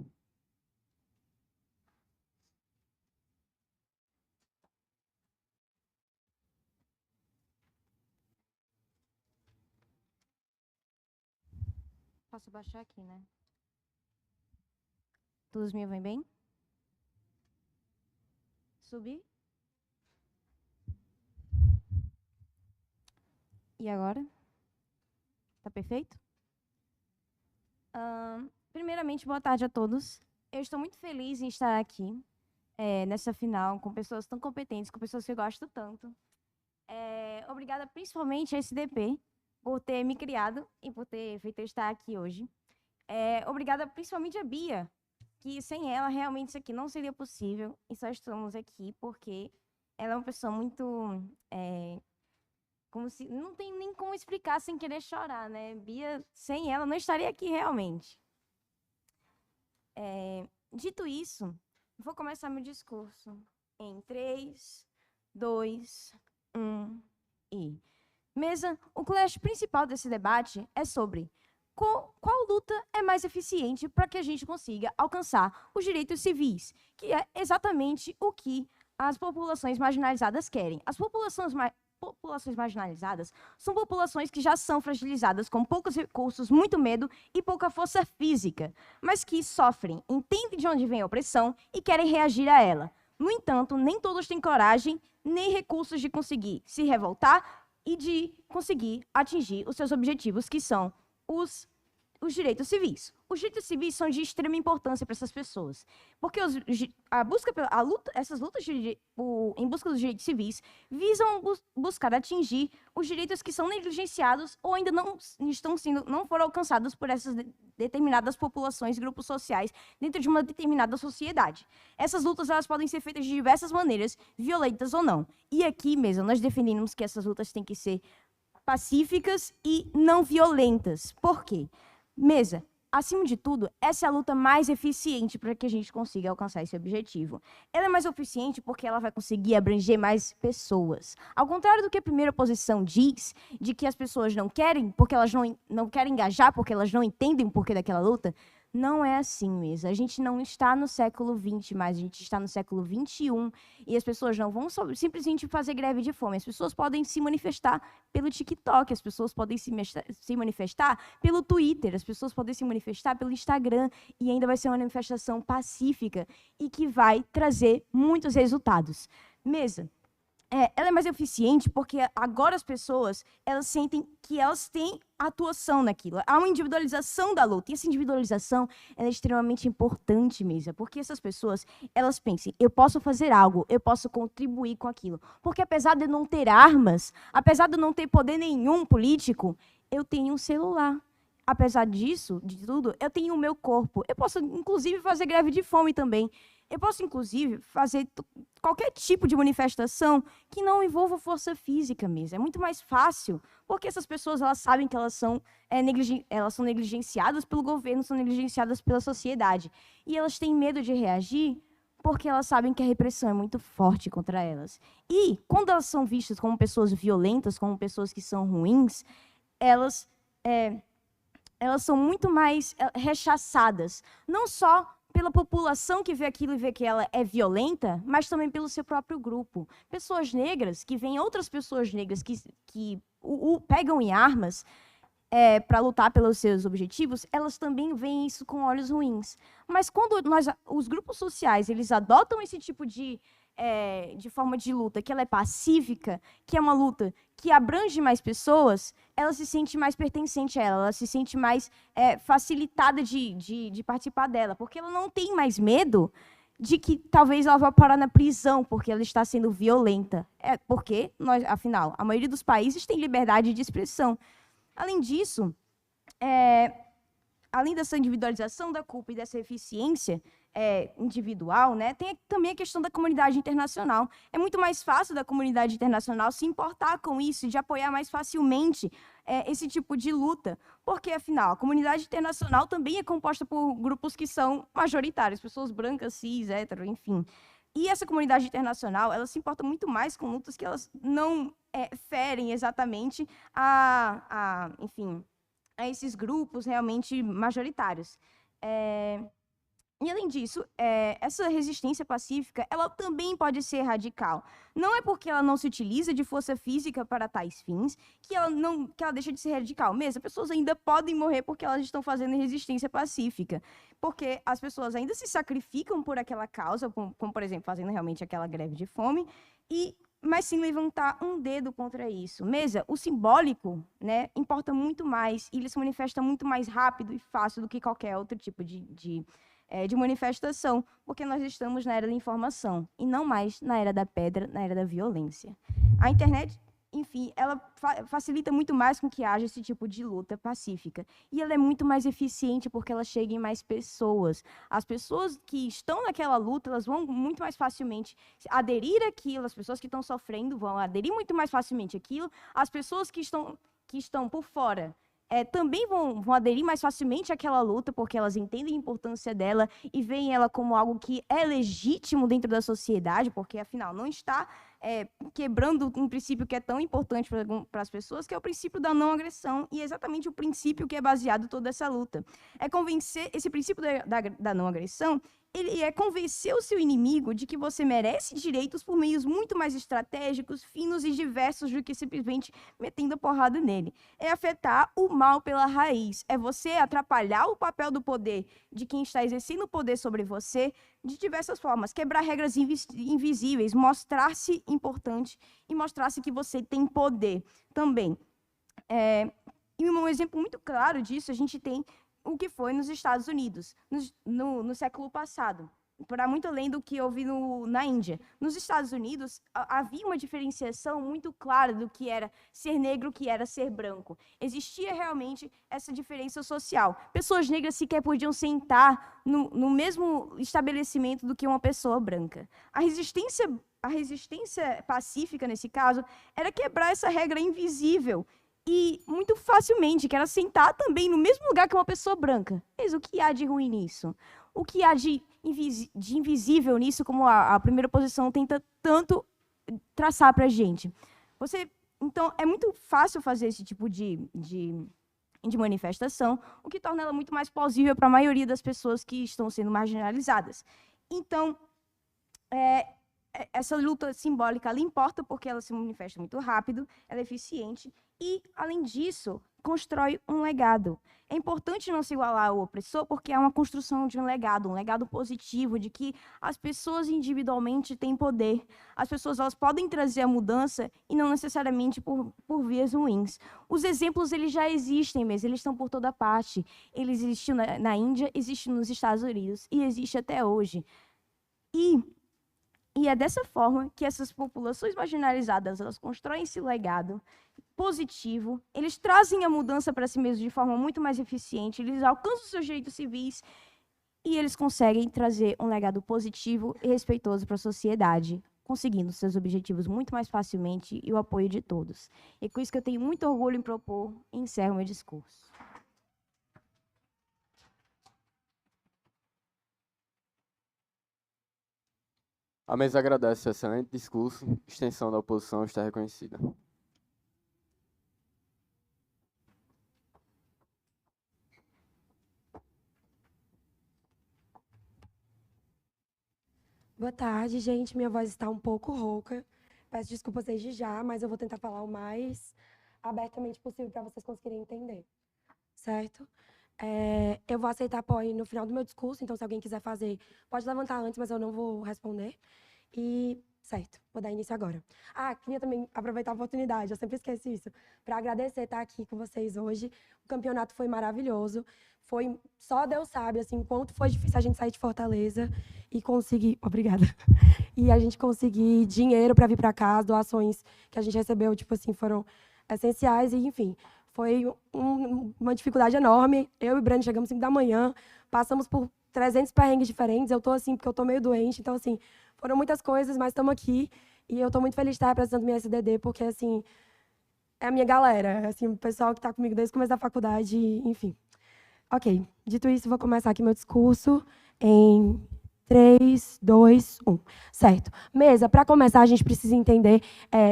Posso baixar aqui, né? Todos me ouvem bem? Subir? E agora? Tá perfeito? Primeiramente, boa tarde a todos. Eu estou muito feliz em estar aqui, nessa final, com pessoas tão competentes, com pessoas que eu gosto tanto. Obrigada principalmente a SDP, por ter me criado e por ter feito eu estar aqui hoje. Obrigada principalmente a Bia, que sem ela realmente isso aqui não seria possível, e só estamos aqui porque ela é uma pessoa muito... não tem nem como explicar sem querer chorar, né? Bia, sem ela, não estaria aqui realmente. Dito isso, vou começar meu discurso em 3, 2, 1 e... Mesa, o clash principal desse debate é sobre qual luta é mais eficiente para que a gente consiga alcançar os direitos civis, que é exatamente o que as populações marginalizadas querem. As populações marginalizadas são populações que já são fragilizadas com poucos recursos, muito medo e pouca força física, mas que sofrem, entendem de onde vem a opressão e querem reagir a ela. No entanto, nem todos têm coragem nem recursos de conseguir se revoltar e de conseguir atingir os seus objetivos, que são os direitos civis. Os direitos civis são de extrema importância para essas pessoas, porque essas lutas em busca dos direitos civis visam buscar atingir os direitos que são negligenciados ou ainda não foram alcançados por essas determinadas populações, grupos sociais, dentro de uma determinada sociedade. Essas lutas elas podem ser feitas de diversas maneiras, violentas ou não. E aqui mesmo nós definimos que essas lutas têm que ser pacíficas e não violentas. Por quê? Mesa, acima de tudo, essa é a luta mais eficiente para que a gente consiga alcançar esse objetivo. Ela é mais eficiente porque ela vai conseguir abranger mais pessoas. Ao contrário do que a primeira posição diz, de que as pessoas não querem, porque elas não querem engajar, porque elas não entendem o porquê daquela luta, não é assim mesmo. A gente não está no século XX mais, a gente está no século XXI e as pessoas não vão simplesmente fazer greve de fome. As pessoas podem se manifestar pelo TikTok, as pessoas podem se manifestar pelo Twitter, as pessoas podem se manifestar pelo Instagram e ainda vai ser uma manifestação pacífica e que vai trazer muitos resultados. Mesa, ela é mais eficiente porque agora as pessoas elas sentem que elas têm atuação naquilo. Há uma individualização da luta. E essa individualização ela é extremamente importante mesmo. Porque essas pessoas, elas pensam, eu posso fazer algo, eu posso contribuir com aquilo. Porque apesar de eu não ter armas, apesar de eu não ter poder nenhum político, eu tenho um celular. Apesar disso, de tudo, eu tenho o meu corpo. Eu posso, inclusive, fazer greve de fome também. Eu posso, inclusive, fazer qualquer tipo de manifestação que não envolva força física mesmo. É muito mais fácil, porque essas pessoas elas sabem que elas são negligenciadas pelo governo, são negligenciadas pela sociedade. E elas têm medo de reagir porque elas sabem que a repressão é muito forte contra elas. E, quando elas são vistas como pessoas violentas, como pessoas que são ruins, elas são muito mais rechaçadas. Não só pela população que vê aquilo e vê que ela é violenta, mas também pelo seu próprio grupo. Pessoas negras, que veem outras pessoas negras que pegam em armas para lutar pelos seus objetivos, elas também veem isso com olhos ruins. Mas quando os grupos sociais eles adotam esse tipo de forma de luta, que ela é pacífica, que é uma luta que abrange mais pessoas, ela se sente mais pertencente a ela se sente mais facilitada de participar dela, porque ela não tem mais medo de que talvez ela vá parar na prisão porque ela está sendo violenta. Porque, afinal, a maioria dos países tem liberdade de expressão. Além disso, além dessa individualização da culpa e dessa eficiência individual, né, tem também a questão da comunidade internacional. É muito mais fácil da comunidade internacional se importar com isso, de apoiar mais facilmente esse tipo de luta, porque, afinal, a comunidade internacional também é composta por grupos que são majoritários, pessoas brancas, cis, hétero, enfim. E essa comunidade internacional, ela se importa muito mais com lutas que elas não ferem exatamente enfim, a esses grupos realmente majoritários. E, além disso, essa resistência pacífica, ela também pode ser radical. Não é porque ela não se utiliza de força física para tais fins que ela deixa de ser radical. Mesmo, as pessoas ainda podem morrer porque elas estão fazendo resistência pacífica. Porque as pessoas ainda se sacrificam por aquela causa, como por exemplo, fazendo realmente aquela greve de fome, mas sem levantar um dedo contra isso. Mesa, o simbólico, né, importa muito mais, e ele se manifesta muito mais rápido e fácil do que qualquer outro tipo de manifestação, porque nós estamos na era da informação, e não mais na era da pedra, na era da violência. A internet, enfim, ela facilita muito mais com que haja esse tipo de luta pacífica. E ela é muito mais eficiente porque ela chega em mais pessoas. As pessoas que estão naquela luta, elas vão muito mais facilmente aderir àquilo, as pessoas que estão sofrendo vão aderir muito mais facilmente àquilo, as pessoas que estão por fora também vão aderir mais facilmente àquela luta, porque elas entendem a importância dela e veem ela como algo que é legítimo dentro da sociedade, porque, afinal, não está quebrando um princípio que é tão importante para as pessoas, que é o princípio da não agressão, e é exatamente o princípio que é baseado toda essa luta. Esse princípio da não agressão, ele é convencer o seu inimigo de que você merece direitos por meios muito mais estratégicos, finos e diversos do que simplesmente metendo a porrada nele. É afetar o mal pela raiz. É você atrapalhar o papel do poder de quem está exercendo o poder sobre você de diversas formas. Quebrar regras invisíveis, mostrar-se importante e mostrar-se que você tem poder também. E um exemplo muito claro disso, a gente tem o que foi nos Estados Unidos, no século passado, para muito além do que houve na Índia. Nos Estados Unidos, havia uma diferenciação muito clara do que era ser negro, o que era ser branco. Existia realmente essa diferença social. Pessoas negras sequer podiam sentar no mesmo estabelecimento do que uma pessoa branca. A resistência pacífica, nesse caso, era quebrar essa regra invisível e muito facilmente quer sentar também no mesmo lugar que uma pessoa branca. Mas o que há de ruim nisso? O que há de invisível nisso, como a primeira posição tenta tanto traçar para a gente? Então, é muito fácil fazer esse tipo de manifestação, o que torna ela muito mais plausível para a maioria das pessoas que estão sendo marginalizadas. Então, essa luta simbólica ela importa porque ela se manifesta muito rápido, ela é eficiente e, além disso, constrói um legado. É importante não se igualar ao opressor porque é uma construção de um legado positivo, de que as pessoas individualmente têm poder. As pessoas elas podem trazer a mudança e não necessariamente por vias ruins. Os exemplos eles já existem mesmo, eles estão por toda parte. Eles existiam na Índia, existem nos Estados Unidos e existe até hoje. E é dessa forma que essas populações marginalizadas elas constroem esse legado positivo, eles trazem a mudança para si mesmos de forma muito mais eficiente, eles alcançam seus direitos civis e eles conseguem trazer um legado positivo e respeitoso para a sociedade, conseguindo seus objetivos muito mais facilmente e o apoio de todos. E com isso que eu tenho muito orgulho em propor e encerro meu discurso. A mesa agradece o excelente discurso. Extensão da oposição está reconhecida. Boa tarde, gente. Minha voz está um pouco rouca. Peço desculpas desde já, mas eu vou tentar falar o mais abertamente possível para vocês conseguirem entender. Certo? Eu vou aceitar apoio no final do meu discurso, então se alguém quiser fazer, pode levantar antes, mas eu não vou responder. Certo, vou dar início agora. Queria também aproveitar a oportunidade, eu sempre esqueço isso, para agradecer estar aqui com vocês hoje. O campeonato foi maravilhoso. Só Deus sabe, assim, quanto foi difícil a gente sair de Fortaleza e conseguir... Obrigada. E a gente conseguir dinheiro para vir para cá, as doações que a gente recebeu, tipo assim, foram essenciais e, enfim, foi uma dificuldade enorme. Eu e o Breno chegamos 5 da manhã, passamos por 300 perrengues diferentes. Eu tô assim, porque eu tô meio doente, então, assim, foram muitas coisas, mas estamos aqui e eu tô muito feliz de estar representando minha SDD, porque, assim, é a minha galera, assim, o pessoal que está comigo desde o começo da faculdade, enfim. Ok, dito isso, vou começar aqui meu discurso em 3, 2, 1. Certo. Mesa, para começar, a gente precisa entender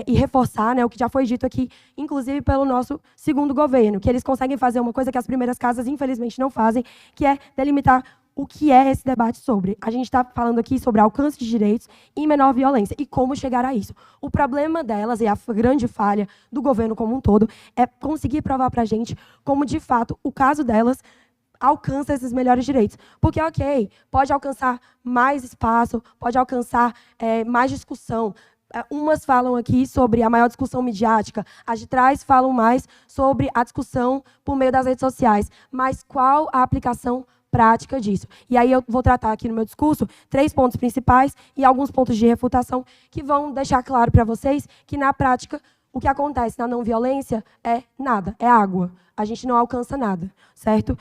e reforçar, né, o que já foi dito aqui, inclusive pelo nosso segundo governo, que eles conseguem fazer uma coisa que as primeiras casas, infelizmente, não fazem, que é delimitar o que é esse debate sobre. A gente está falando aqui sobre alcance de direitos e menor violência e como chegar a isso. O problema delas, e a grande falha do governo como um todo, é conseguir provar para a gente como, de fato, o caso delas alcança esses melhores direitos. Porque, ok, pode alcançar mais espaço, pode alcançar mais discussão. Umas falam aqui sobre a maior discussão midiática, as de trás falam mais sobre a discussão por meio das redes sociais. Mas qual a aplicação prática disso? E aí eu vou tratar aqui no meu discurso 3 pontos principais e alguns pontos de refutação que vão deixar claro para vocês que, na prática, o que acontece na não violência é nada, é água. A gente não alcança nada, certo?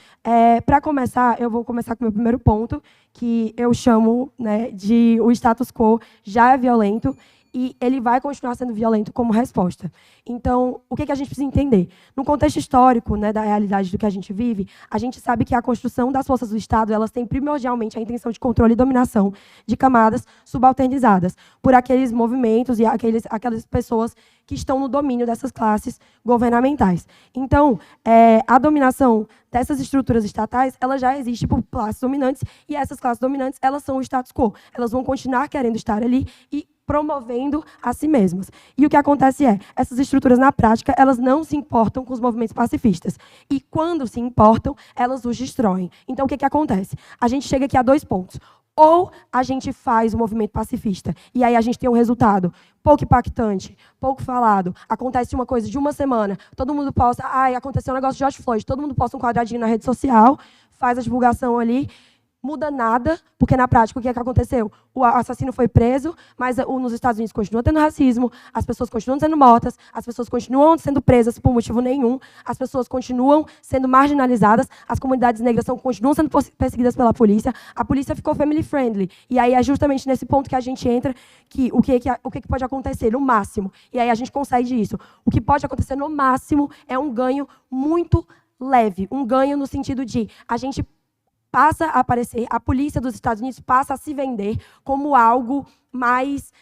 Para começar, eu vou começar com o meu primeiro ponto, que eu chamo, né, de o status quo já é violento e ele vai continuar sendo violento como resposta. Então, o que a gente precisa entender? No contexto histórico, né, da realidade do que a gente vive, a gente sabe que a construção das forças do Estado elas têm primordialmente a intenção de controle e dominação de camadas subalternizadas por aqueles movimentos e aquelas pessoas que estão no domínio dessas classes governamentais. Então, a dominação dessas estruturas estatais, ela já existe por classes dominantes, e essas classes dominantes, elas são o status quo. Elas vão continuar querendo estar ali e promovendo a si mesmas. E o que acontece essas estruturas, na prática, elas não se importam com os movimentos pacifistas. E quando se importam, elas os destroem. Então, o que acontece? A gente chega aqui a 2 pontos. Ou a gente faz o movimento pacifista, e aí a gente tem um resultado pouco impactante, pouco falado, acontece uma coisa de uma semana, todo mundo posta, aconteceu um negócio de George Floyd, todo mundo posta um quadradinho na rede social, faz a divulgação ali, muda nada, porque na prática o que é que aconteceu? O assassino foi preso, mas nos Estados Unidos continua tendo racismo, as pessoas continuam sendo mortas, as pessoas continuam sendo presas por motivo nenhum, as pessoas continuam sendo marginalizadas, as comunidades negras continuam sendo perseguidas pela polícia, a polícia ficou family friendly. E aí é justamente nesse ponto que a gente entra que o que pode acontecer no máximo. E aí a gente consegue isso. O que pode acontecer no máximo é um ganho muito leve, um ganho no sentido de a gente passa a aparecer, a polícia dos Estados Unidos passa a se vender como algo mais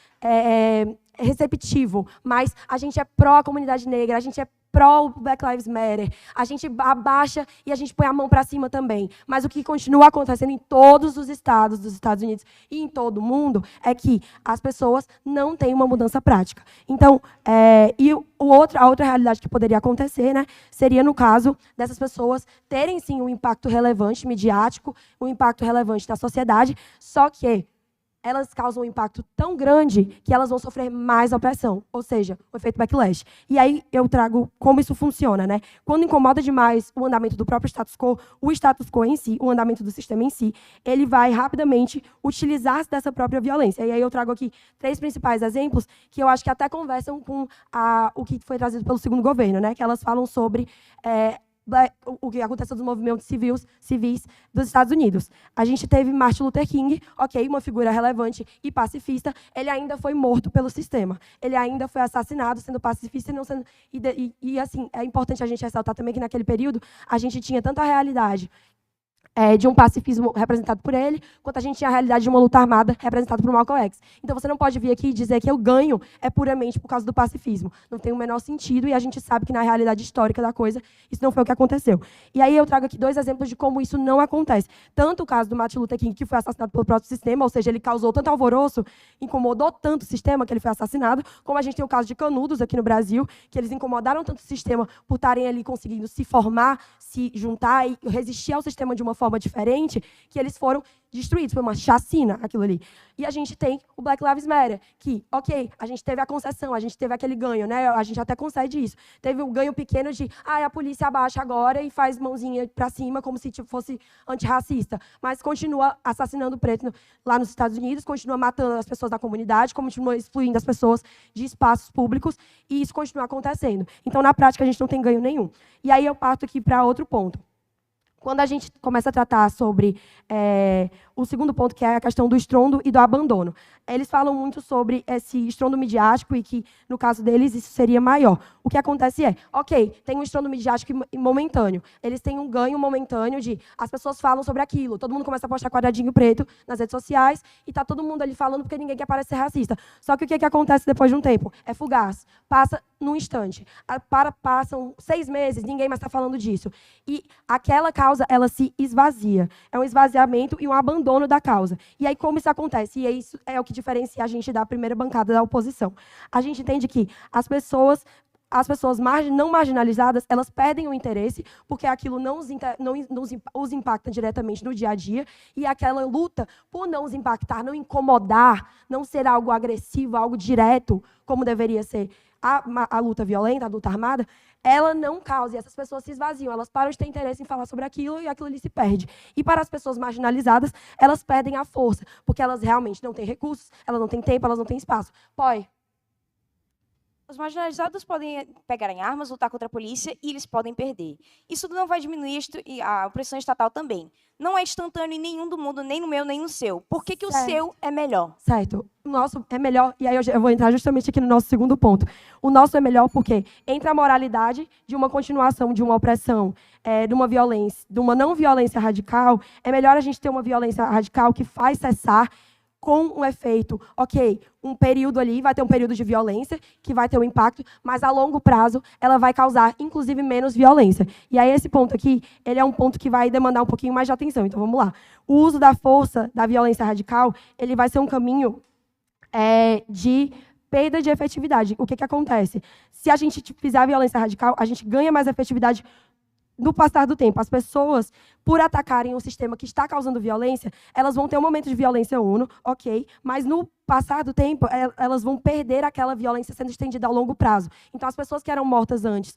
receptivo, mas a gente é pró a comunidade negra, a gente é pró Black Lives Matter, a gente abaixa e a gente põe a mão para cima também. Mas o que continua acontecendo em todos os estados dos Estados Unidos e em todo o mundo é que as pessoas não têm uma mudança prática. Então, a outra realidade que poderia acontecer, né, seria no caso dessas pessoas terem, sim, um impacto relevante, midiático, um impacto relevante na sociedade, só que elas causam um impacto tão grande que elas vão sofrer mais opressão, ou seja, o efeito backlash. E aí eu trago como isso funciona, né? Quando incomoda demais o andamento do próprio status quo, o status quo em si, o andamento do sistema em si, ele vai rapidamente utilizar-se dessa própria violência. E aí eu trago aqui 3 principais exemplos que eu acho que até conversam com o que foi trazido pelo segundo governo, né? Que elas falam sobre o que aconteceu dos movimentos civis dos Estados Unidos. A gente teve Martin Luther King, ok, uma figura relevante e pacifista, ele ainda foi morto pelo sistema. Ele ainda foi assassinado, sendo pacifista e não sendo... E assim, é importante a gente ressaltar também que naquele período a gente tinha tanta realidade de um pacifismo representado por ele, quanto a gente tinha a realidade de uma luta armada representada por Malcolm X. Então você não pode vir aqui e dizer que o ganho é puramente por causa do pacifismo. Não tem o menor sentido e a gente sabe que na realidade histórica da coisa isso não foi o que aconteceu. E aí eu trago aqui 2 exemplos de como isso não acontece. Tanto o caso do Martin Luther King, que foi assassinado pelo próprio sistema, ou seja, ele causou tanto alvoroço, incomodou tanto o sistema que ele foi assassinado, como a gente tem o caso de Canudos aqui no Brasil, que eles incomodaram tanto o sistema por estarem ali conseguindo se formar, se juntar e resistir ao sistema de uma forma diferente, que eles foram destruídos, foi uma chacina aquilo ali. E a gente tem o Black Lives Matter, que, ok, a gente teve a concessão, a gente teve aquele ganho, né? A gente até concede isso. Teve um ganho pequeno de, a polícia abaixa agora e faz mãozinha para cima, como se fosse antirracista, mas continua assassinando preto lá nos Estados Unidos, continua matando as pessoas da comunidade, continua excluindo as pessoas de espaços públicos, e isso continua acontecendo. Então, na prática, a gente não tem ganho nenhum. E aí eu parto aqui para outro ponto. Quando a gente começa a tratar sobre o segundo ponto, que é a questão do estrondo e do abandono, eles falam muito sobre esse estrondo midiático e que, no caso deles, isso seria maior. O que acontece ok, tem um estrondo midiático momentâneo. Eles têm um ganho momentâneo de as pessoas falam sobre aquilo, todo mundo começa a postar quadradinho preto nas redes sociais e está todo mundo ali falando porque ninguém quer parecer racista. Só que o que acontece depois de um tempo? É fugaz. Passa num instante. Passam 6 meses, ninguém mais está falando disso. E aquela causa, ela se esvazia. É um esvaziamento e um abandono da causa. E aí, como isso acontece? E isso é o que diferencia a gente da primeira bancada da oposição. A gente entende que as pessoas não marginalizadas, elas perdem o interesse porque aquilo não os impacta diretamente no dia a dia, e aquela luta, por não os impactar, não incomodar, não ser algo agressivo, algo direto, como deveria ser a luta violenta, a luta armada, ela não causa, e essas pessoas se esvaziam, elas param de ter interesse em falar sobre aquilo e aquilo ali se perde. E para as pessoas marginalizadas, elas perdem a força, porque elas realmente não têm recursos, elas não têm tempo, elas não têm espaço. Poi. Os marginalizados podem pegar em armas, lutar contra a polícia e eles podem perder. Isso não vai diminuir a opressão estatal também. Não é instantâneo em nenhum do mundo, nem no meu, nem no seu. Por que o seu é melhor? Certo. O nosso é melhor, e aí eu vou entrar justamente aqui no nosso segundo ponto. O nosso é melhor porque entre a moralidade de uma continuação de uma opressão, de uma violência, de uma não violência radical, é melhor a gente ter uma violência radical que faz cessar com um efeito, ok, um período ali, vai ter um período de violência, que vai ter um impacto, mas a longo prazo ela vai causar, inclusive, menos violência. E aí esse ponto aqui, ele é um ponto que vai demandar um pouquinho mais de atenção. Então, vamos lá. O uso da força, da violência radical, ele vai ser um caminho de perda de efetividade. O que acontece? Se a gente fizer a violência radical, a gente ganha mais efetividade no passar do tempo. As pessoas, por atacarem um sistema que está causando violência, elas vão ter um momento de violência ok, mas no passar do tempo, elas vão perder aquela violência sendo estendida ao longo prazo. Então, as pessoas que eram mortas antes,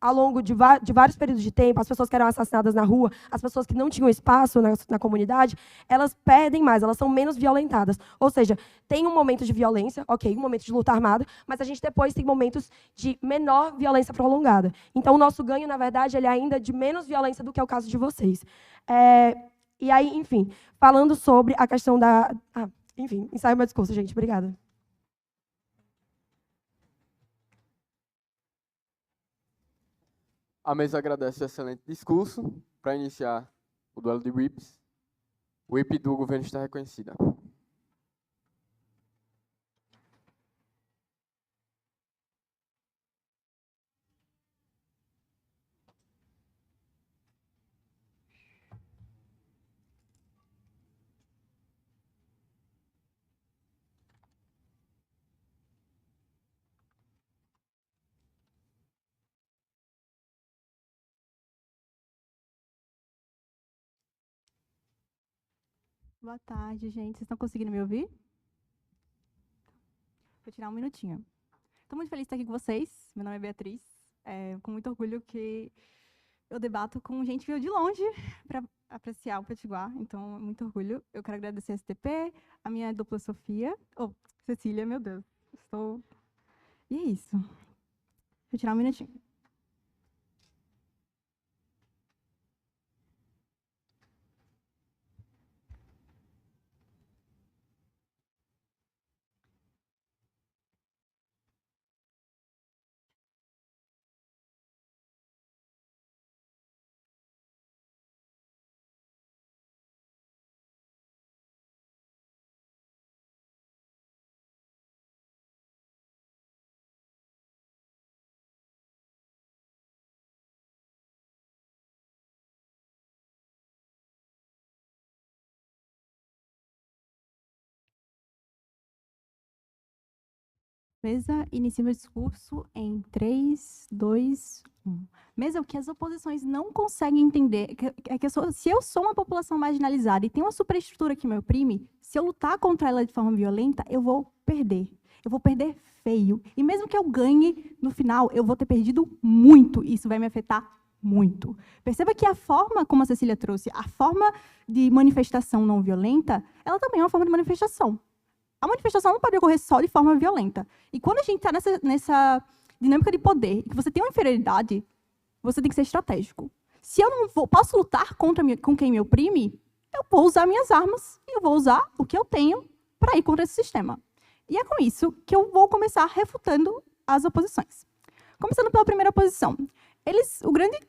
ao longo de vários períodos de tempo, as pessoas que eram assassinadas na rua, as pessoas que não tinham espaço na comunidade, elas perdem mais, elas são menos violentadas. Ou seja, tem um momento de violência, ok, um momento de luta armada, mas a gente depois tem momentos de menor violência prolongada. Então, o nosso ganho, na verdade, ele é ainda de menos violência do que é o caso de vocês. E aí, enfim, falando sobre a questão da... enfim, ensaio meu discurso, gente. Obrigada. A mesa agradece o excelente discurso. Para iniciar o duelo de whips, o whip do governo está reconhecida. Boa tarde, gente. Vocês estão conseguindo me ouvir? Vou tirar um minutinho. Estou muito feliz de estar aqui com vocês. Meu nome é Beatriz. Com muito orgulho que eu debato com gente que veio de longe para apreciar o Potiguar. Então, muito orgulho. Eu quero agradecer a STP, a minha dupla Sofia. Cecília, meu Deus. E é isso. Vou tirar um minutinho. Mesa, inicia meu discurso em 3, 2, 1. Mesa, o que as oposições não conseguem entender é que se eu sou uma população marginalizada e tem uma superestrutura que me oprime, se eu lutar contra ela de forma violenta, eu vou perder. Eu vou perder feio. E mesmo que eu ganhe, no final, eu vou ter perdido muito. E isso vai me afetar muito. Perceba que a forma, como a Cecília trouxe, a forma de manifestação não violenta, ela também é uma forma de manifestação. A manifestação não pode ocorrer só de forma violenta. E quando a gente está nessa dinâmica de poder, que você tem uma inferioridade, você tem que ser estratégico. Se eu não posso lutar com quem me oprime, eu vou usar minhas armas e eu vou usar o que eu tenho para ir contra esse sistema. E é com isso que eu vou começar refutando as oposições. Começando pela primeira oposição. O grande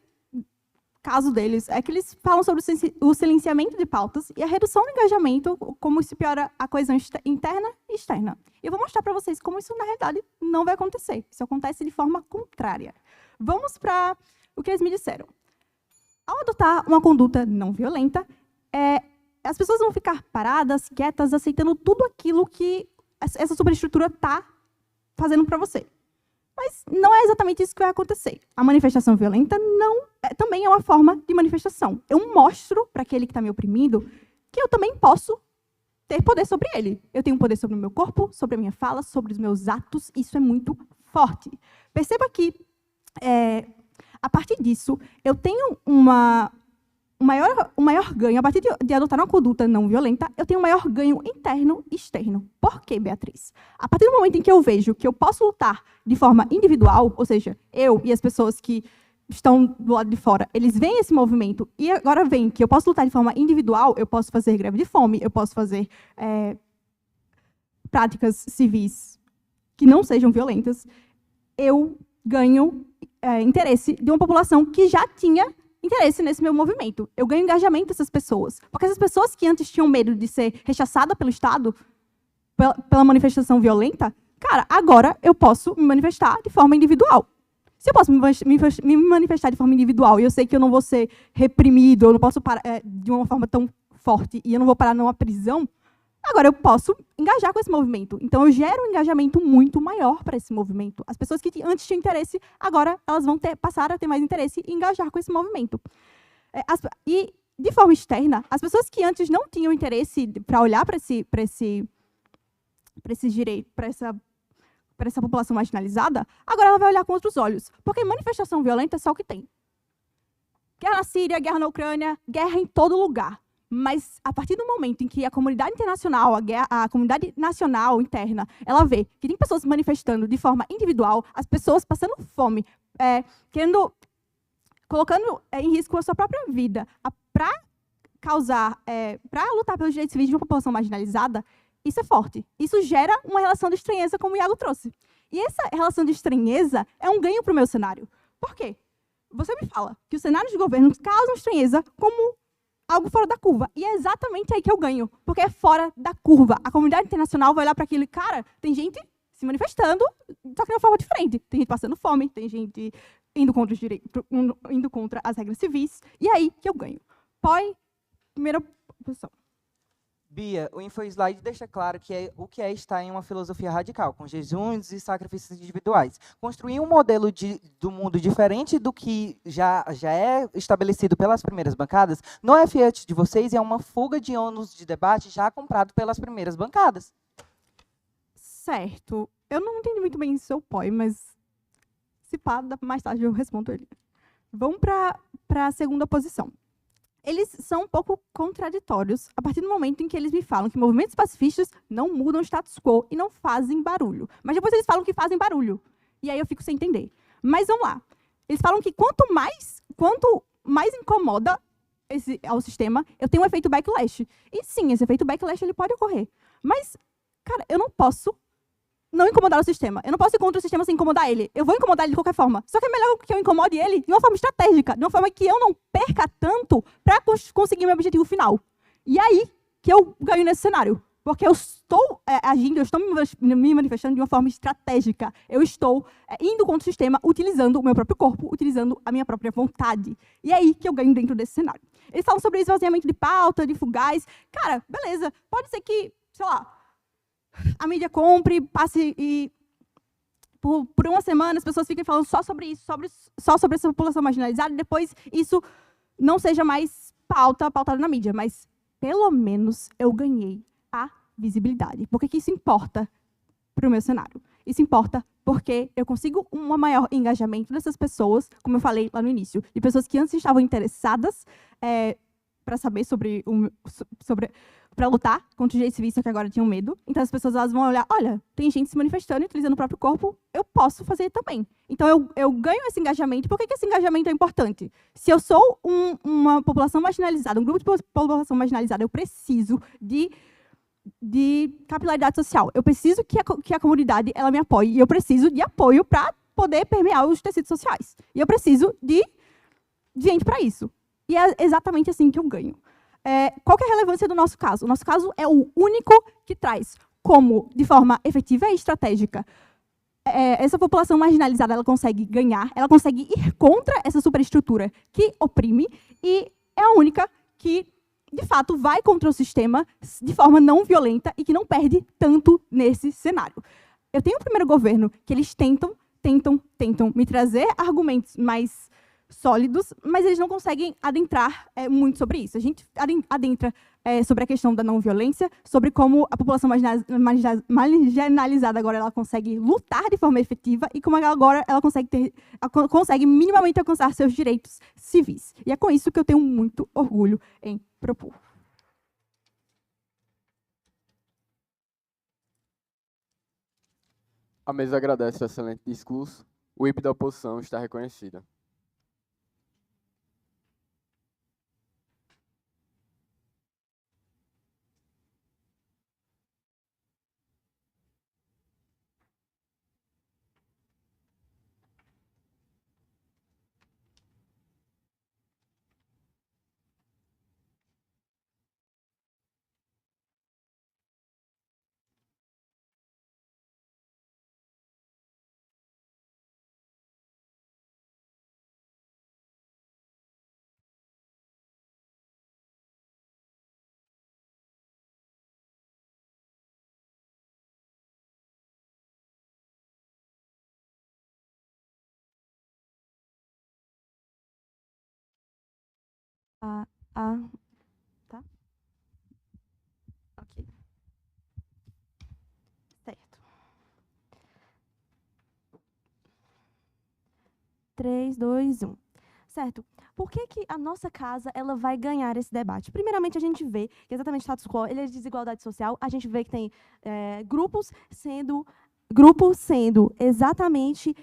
caso deles é que eles falam sobre o silenciamento de pautas e a redução do engajamento, como isso piora a coesão interna e externa. Eu vou mostrar para vocês como isso, na realidade, não vai acontecer. Isso acontece de forma contrária. Vamos para o que eles me disseram. Ao adotar uma conduta não violenta, as pessoas vão ficar paradas, quietas, aceitando tudo aquilo que essa superestrutura está fazendo para você. Mas não é exatamente isso que vai acontecer. A manifestação violenta também é uma forma de manifestação. Eu mostro para aquele que está me oprimindo que eu também posso ter poder sobre ele. Eu tenho poder sobre o meu corpo, sobre a minha fala, sobre os meus atos. Isso é muito forte. Perceba que, a partir disso, eu tenho um maior ganho. A partir de adotar uma conduta não violenta, eu tenho um maior ganho interno e externo. Por quê, Beatriz? A partir do momento em que eu vejo que eu posso lutar de forma individual, ou seja, eu e as pessoas que estão do lado de fora, eles veem esse movimento e agora veem que eu posso lutar de forma individual, eu posso fazer greve de fome, eu posso fazer práticas civis que não sejam violentas, eu ganho interesse de uma população que já tinha interesse nesse meu movimento. Eu ganho engajamento dessas pessoas. Porque essas pessoas que antes tinham medo de ser rechaçadas pelo Estado, pela manifestação violenta, cara, agora eu posso me manifestar de forma individual. Se eu posso me manifestar de forma individual e eu sei que eu não vou ser reprimido, eu não posso parar de uma forma tão forte e eu não vou parar numa prisão, agora eu posso engajar com esse movimento. Então, eu gero um engajamento muito maior para esse movimento. As pessoas que antes tinham interesse, agora elas vão passar a ter mais interesse e engajar com esse movimento. E, de forma externa, as pessoas que antes não tinham interesse para olhar para esse direito, para essa para essa população marginalizada, agora ela vai olhar com outros olhos. Porque manifestação violenta é só o que tem. Guerra na Síria, guerra na Ucrânia, guerra em todo lugar. Mas, a partir do momento em que a comunidade internacional, a comunidade nacional interna, ela vê que tem pessoas se manifestando de forma individual, as pessoas passando fome, colocando em risco a sua própria vida para lutar pelos direitos civis de uma população marginalizada, isso é forte. Isso gera uma relação de estranheza, como o Iago trouxe. E essa relação de estranheza é um ganho para o meu cenário. Por quê? Você me fala que os cenários de governo causam estranheza como algo fora da curva. E é exatamente aí que eu ganho, porque é fora da curva. A comunidade internacional vai olhar para aquilo e, cara, tem gente se manifestando, só que de uma forma diferente. Tem gente passando fome, tem gente indo contra os direitos, indo contra as regras civis. E é aí que eu ganho. Primeira posição. Bia, o InfoSlide deixa claro que o que é estar em uma filosofia radical, com jejuns e sacrifícios individuais. Construir um modelo do mundo diferente do que já é estabelecido pelas primeiras bancadas não é fiat de vocês e é uma fuga de ônus de debate já comprado pelas primeiras bancadas. Certo. Eu não entendi muito bem seu POI, mas se pá, mais tarde eu respondo ele. Vamos para a segunda posição. Eles são um pouco contraditórios a partir do momento em que eles me falam que movimentos pacifistas não mudam o status quo e não fazem barulho. Mas depois eles falam que fazem barulho. E aí eu fico sem entender. Mas vamos lá. Eles falam que quanto mais incomoda ao sistema, eu tenho um efeito backlash. E sim, esse efeito backlash ele pode ocorrer. Mas, cara, eu não posso não incomodar o sistema. Eu não posso ir contra o sistema sem incomodar ele. Eu vou incomodar ele de qualquer forma. Só que é melhor que eu incomode ele de uma forma estratégica, de uma forma que eu não perca tanto para conseguir meu objetivo final. E aí que eu ganho nesse cenário. Porque eu estou agindo, eu estou me manifestando de uma forma estratégica. Eu estou indo contra o sistema, utilizando o meu próprio corpo, utilizando a minha própria vontade. E é aí que eu ganho dentro desse cenário. Eles falam sobre esvaziamento de pauta, de fugaz. Cara, beleza. Pode ser que, sei lá, a mídia compre, passe e por uma semana as pessoas fiquem falando só sobre isso, só sobre essa população marginalizada, e depois isso não seja mais pautada na mídia. Mas, pelo menos, eu ganhei a visibilidade. Por que isso importa para o meu cenário? Isso importa porque eu consigo um maior engajamento dessas pessoas, como eu falei lá no início, de pessoas que antes estavam interessadas para saber para lutar contra os direitos civis, só que agora tinham medo. Então as pessoas elas vão olhar, olha, tem gente se manifestando e utilizando o próprio corpo, eu posso fazer também. Então eu ganho esse engajamento. Por que esse engajamento é importante? Se eu sou uma população marginalizada, um grupo de população marginalizada, eu preciso de capilaridade social. Eu preciso que a comunidade ela me apoie. E eu preciso de apoio para poder permear os tecidos sociais. E eu preciso de gente para isso. E é exatamente assim que eu ganho. Qual que é a relevância do nosso caso? O nosso caso é o único que traz como, de forma efetiva e estratégica, essa população marginalizada ela consegue ganhar, ela consegue ir contra essa superestrutura que oprime, e é a única que, de fato, vai contra o sistema de forma não violenta e que não perde tanto nesse cenário. Eu tenho o primeiro governo que eles tentam me trazer argumentos mais sólidos, mas eles não conseguem adentrar muito sobre isso. A gente adentra sobre a questão da não violência, sobre como a população marginalizada agora ela consegue lutar de forma efetiva e como agora ela consegue minimamente alcançar seus direitos civis. E é com isso que eu tenho muito orgulho em propor. A mesa agradece o excelente discurso. O IP da oposição está reconhecida. Tá? Ok. Certo. 3, 2, 1. Certo? Por que a nossa casa ela vai ganhar esse debate? Primeiramente, a gente vê que exatamente o status quo ele é de desigualdade social. A gente vê que tem grupos sendo exatamente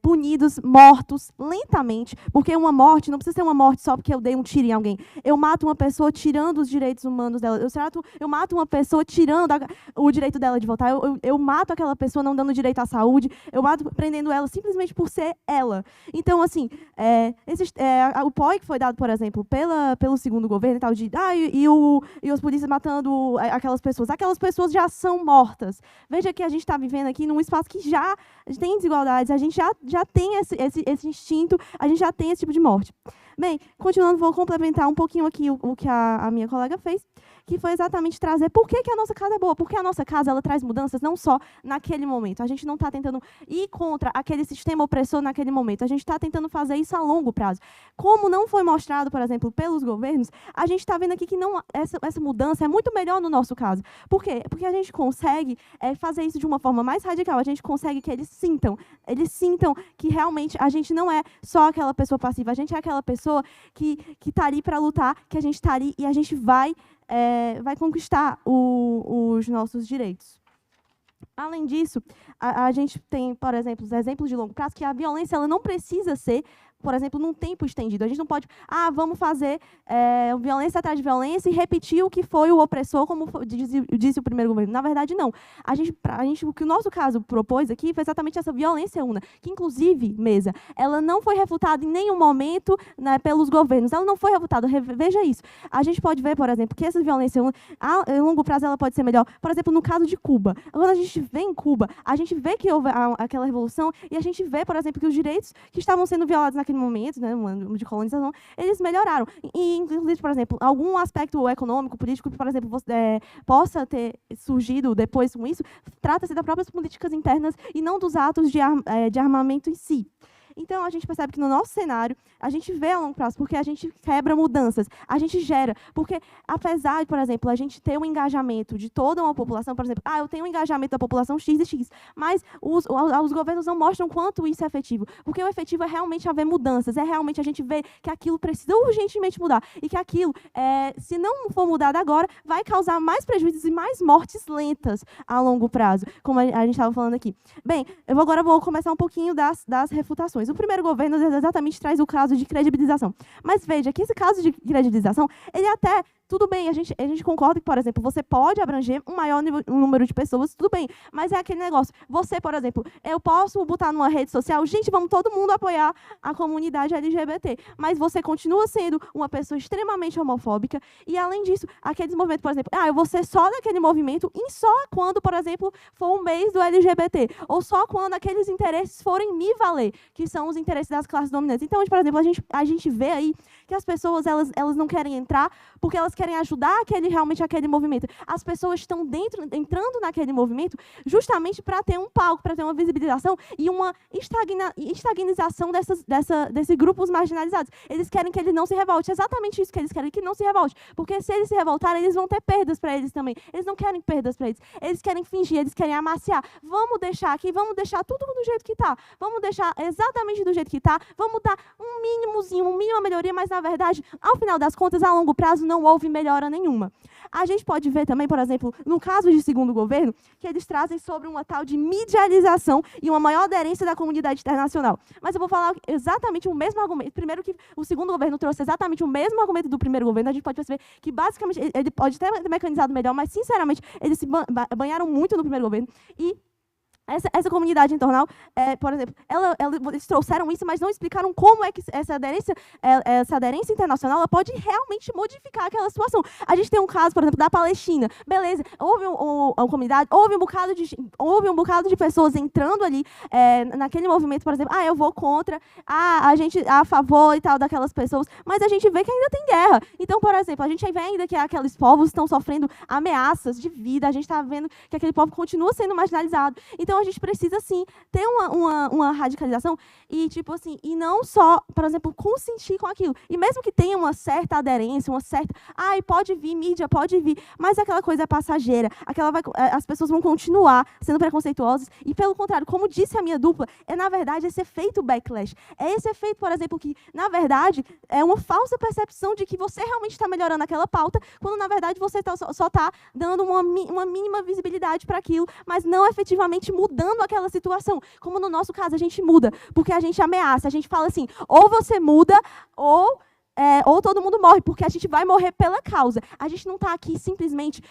punidos, mortos lentamente, porque uma morte não precisa ser uma morte só porque eu dei um tiro em alguém. Eu mato uma pessoa tirando os direitos humanos dela. Eu mato uma pessoa tirando o direito dela de votar. Eu mato aquela pessoa não dando direito à saúde. Eu mato prendendo ela simplesmente por ser ela. Então, assim, o POI que foi dado, por exemplo, pelo segundo governo e tal, e os polícias matando aquelas pessoas já são mortas. Veja que a gente está vivendo aqui num espaço que já tem desigualdades, a gente já tem esse instinto, a gente já tem esse tipo de morte. Bem, continuando, vou complementar um pouquinho aqui o que a minha colega fez, que foi exatamente trazer por que a nossa casa é boa, porque a nossa casa ela traz mudanças não só naquele momento. A gente não está tentando ir contra aquele sistema opressor naquele momento, a gente está tentando fazer isso a longo prazo. Como não foi mostrado, por exemplo, pelos governos, a gente está vendo aqui que essa mudança é muito melhor no nosso caso. Por quê? Porque a gente consegue fazer isso de uma forma mais radical, a gente consegue que eles sintam que realmente a gente não é só aquela pessoa passiva, a gente é aquela pessoa que está ali para lutar, que a gente está ali e a gente vai conquistar os nossos direitos. Além disso, a gente tem, por exemplo, os exemplos de longo prazo, que a violência ela não precisa ser, por exemplo, num tempo estendido. A gente não pode, vamos fazer violência atrás de violência e repetir o que foi o opressor, como disse o primeiro governo. Na verdade, não. O que o nosso caso propôs aqui foi exatamente essa violência una, que, inclusive, Mesa, ela não foi refutada em nenhum momento, né, pelos governos. Ela não foi refutada. Veja isso. A gente pode ver, por exemplo, que essa violência una, a longo prazo, ela pode ser melhor. Por exemplo, no caso de Cuba. Quando a gente vê em Cuba, a gente vê que houve aquela revolução e a gente vê, por exemplo, que os direitos que estavam sendo violados naquele momento, né, de colonização, eles melhoraram. E, inclusive, por exemplo, algum aspecto econômico, político, que, por exemplo, possa ter surgido depois com isso, trata-se das próprias políticas internas e não dos atos de armamento em si. Então, a gente percebe que no nosso cenário, a gente vê a longo prazo, porque a gente quebra mudanças, a gente gera. Porque, apesar de, por exemplo, a gente ter um engajamento de toda uma população, por exemplo, eu tenho um engajamento da população X e X, mas os governos não mostram quanto isso é efetivo. Porque o efetivo é realmente haver mudanças, é realmente a gente ver que aquilo precisa urgentemente mudar. E que aquilo, se não for mudado agora, vai causar mais prejuízos e mais mortes lentas a longo prazo, como a gente estava falando aqui. Bem, eu agora vou começar um pouquinho das refutações. O primeiro governo exatamente traz o caso de credibilização. Mas veja que esse caso de credibilização, ele até... Tudo bem, a gente concorda que, por exemplo, você pode abranger um maior número de pessoas, tudo bem, mas é aquele negócio. Você, por exemplo, eu posso botar numa rede social, gente, vamos todo mundo apoiar a comunidade LGBT, mas você continua sendo uma pessoa extremamente homofóbica e, além disso, aqueles movimentos, por exemplo, eu vou ser só daquele movimento e só quando, por exemplo, for um mês do LGBT, ou só quando aqueles interesses forem me valer, que são os interesses das classes dominantes. Então, por exemplo, a gente vê aí que as pessoas elas não querem entrar porque elas querem ajudar realmente aquele movimento. As pessoas estão entrando naquele movimento justamente para ter um palco, para ter uma visibilização e uma estagnização desses grupos marginalizados. Eles querem que ele não se revolte. É exatamente isso que eles querem, que não se revolte. Porque se eles se revoltarem, eles vão ter perdas para eles também. Eles não querem perdas para eles. Eles querem fingir, eles querem amaciar. Vamos deixar aqui, vamos deixar tudo do jeito que está. Vamos deixar exatamente do jeito que está. Vamos dar um mínimozinho, uma mínima melhoria, mas, na verdade, ao final das contas, a longo prazo, não houve melhora nenhuma. A gente pode ver também, por exemplo, no caso de segundo governo, que eles trazem sobre uma tal de medialização e uma maior aderência da comunidade internacional. Mas eu vou falar exatamente o mesmo argumento. Primeiro que o segundo governo trouxe exatamente o mesmo argumento do primeiro governo, a gente pode perceber que, basicamente, ele pode ter mecanizado melhor, mas, sinceramente, eles se banharam muito no primeiro governo. E essa comunidade internacional, por exemplo, eles trouxeram isso, mas não explicaram como é que essa aderência internacional ela pode realmente modificar aquela situação. A gente tem um caso, por exemplo, da Palestina. Beleza, houve uma comunidade, houve um bocado de pessoas entrando ali naquele movimento, por exemplo, eu vou contra, a gente a favor e tal daquelas pessoas, mas a gente vê que ainda tem guerra. Então, por exemplo, a gente vê ainda que aqueles povos estão sofrendo ameaças de vida, a gente está vendo que aquele povo continua sendo marginalizado. Então, a gente precisa, sim, ter uma radicalização e, tipo assim, e não só, por exemplo, consentir com aquilo. E mesmo que tenha uma certa aderência, uma certa... Ai, pode vir, mídia, pode vir, mas aquela coisa é passageira, as pessoas vão continuar sendo preconceituosas e, pelo contrário, como disse a minha dupla, é, na verdade, esse efeito backlash. É esse efeito, por exemplo, que, na verdade, é uma falsa percepção de que você realmente está melhorando aquela pauta, quando, na verdade, você só está dando uma mínima visibilidade para aquilo, mas não efetivamente mudando aquela situação. Como no nosso caso, a gente muda, porque a gente ameaça, a gente fala assim, ou você muda, ou todo mundo morre, porque a gente vai morrer pela causa. A gente não está aqui simplesmente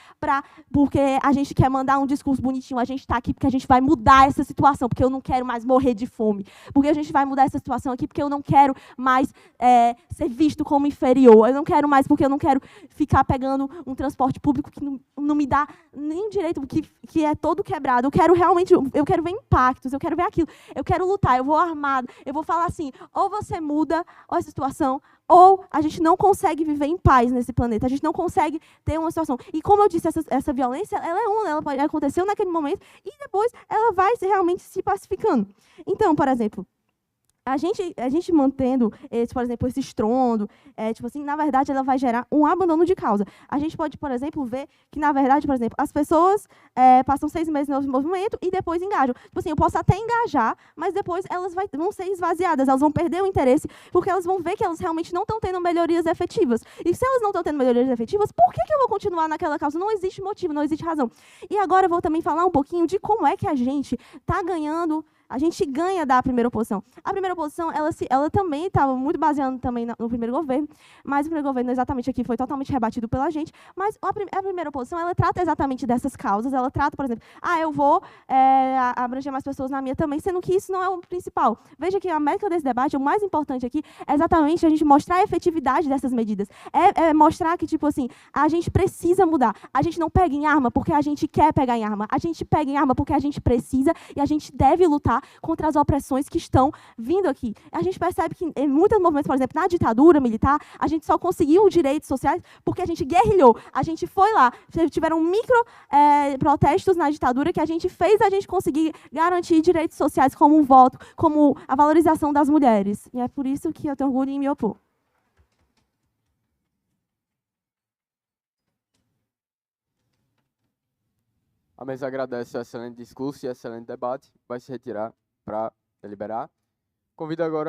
porque a gente quer mandar um discurso bonitinho, a gente está aqui porque a gente vai mudar essa situação, porque eu não quero mais morrer de fome, porque a gente vai mudar essa situação aqui porque eu não quero mais ser visto como inferior, eu não quero mais porque eu não quero ficar pegando um transporte público que não me dá nem direito, que é todo quebrado. Eu quero ver impactos, eu quero ver aquilo, eu quero lutar, eu vou armado, eu vou falar assim, ou você muda essa situação, ou a gente não consegue viver em paz nesse planeta, a gente não consegue ter uma situação. E como eu disse, essa violência, ela pode acontecer naquele momento e depois ela vai realmente se pacificando. Então, por exemplo, a gente mantendo, por exemplo, esse estrondo, tipo assim, na verdade, ela vai gerar um abandono de causa. A gente pode, por exemplo, ver que, na verdade, por exemplo, as pessoas passam 6 meses no movimento e depois engajam. Tipo assim, eu posso até engajar, mas depois elas vão ser esvaziadas, elas vão perder o interesse, porque elas vão ver que elas realmente não estão tendo melhorias efetivas. E se elas não estão tendo melhorias efetivas, por que eu vou continuar naquela causa? Não existe motivo, não existe razão. E agora eu vou também falar um pouquinho de como é que a gente está ganhando. A gente ganha da primeira oposição. A primeira oposição, ela também estava muito baseada também no primeiro governo, mas o primeiro governo exatamente aqui foi totalmente rebatido pela gente, mas a primeira oposição, ela trata exatamente dessas causas, ela trata, por exemplo, eu vou abranger mais pessoas na minha também, sendo que isso não é o principal. Veja que a métrica desse debate, o mais importante aqui, é exatamente a gente mostrar a efetividade dessas medidas. É mostrar que, tipo assim, a gente precisa mudar. A gente não pega em arma porque a gente quer pegar em arma. A gente pega em arma porque a gente precisa e a gente deve lutar contra as opressões que estão vindo aqui. A gente percebe que em muitos movimentos, por exemplo, na ditadura militar, a gente só conseguiu direitos sociais porque a gente guerrilhou. A gente foi lá, tiveram protestos na ditadura que a gente fez a gente conseguir garantir direitos sociais como o voto, como a valorização das mulheres. E é por isso que eu tenho orgulho em me opor. A mesa agradece o excelente discurso e excelente debate. Vai se retirar para deliberar. Convido agora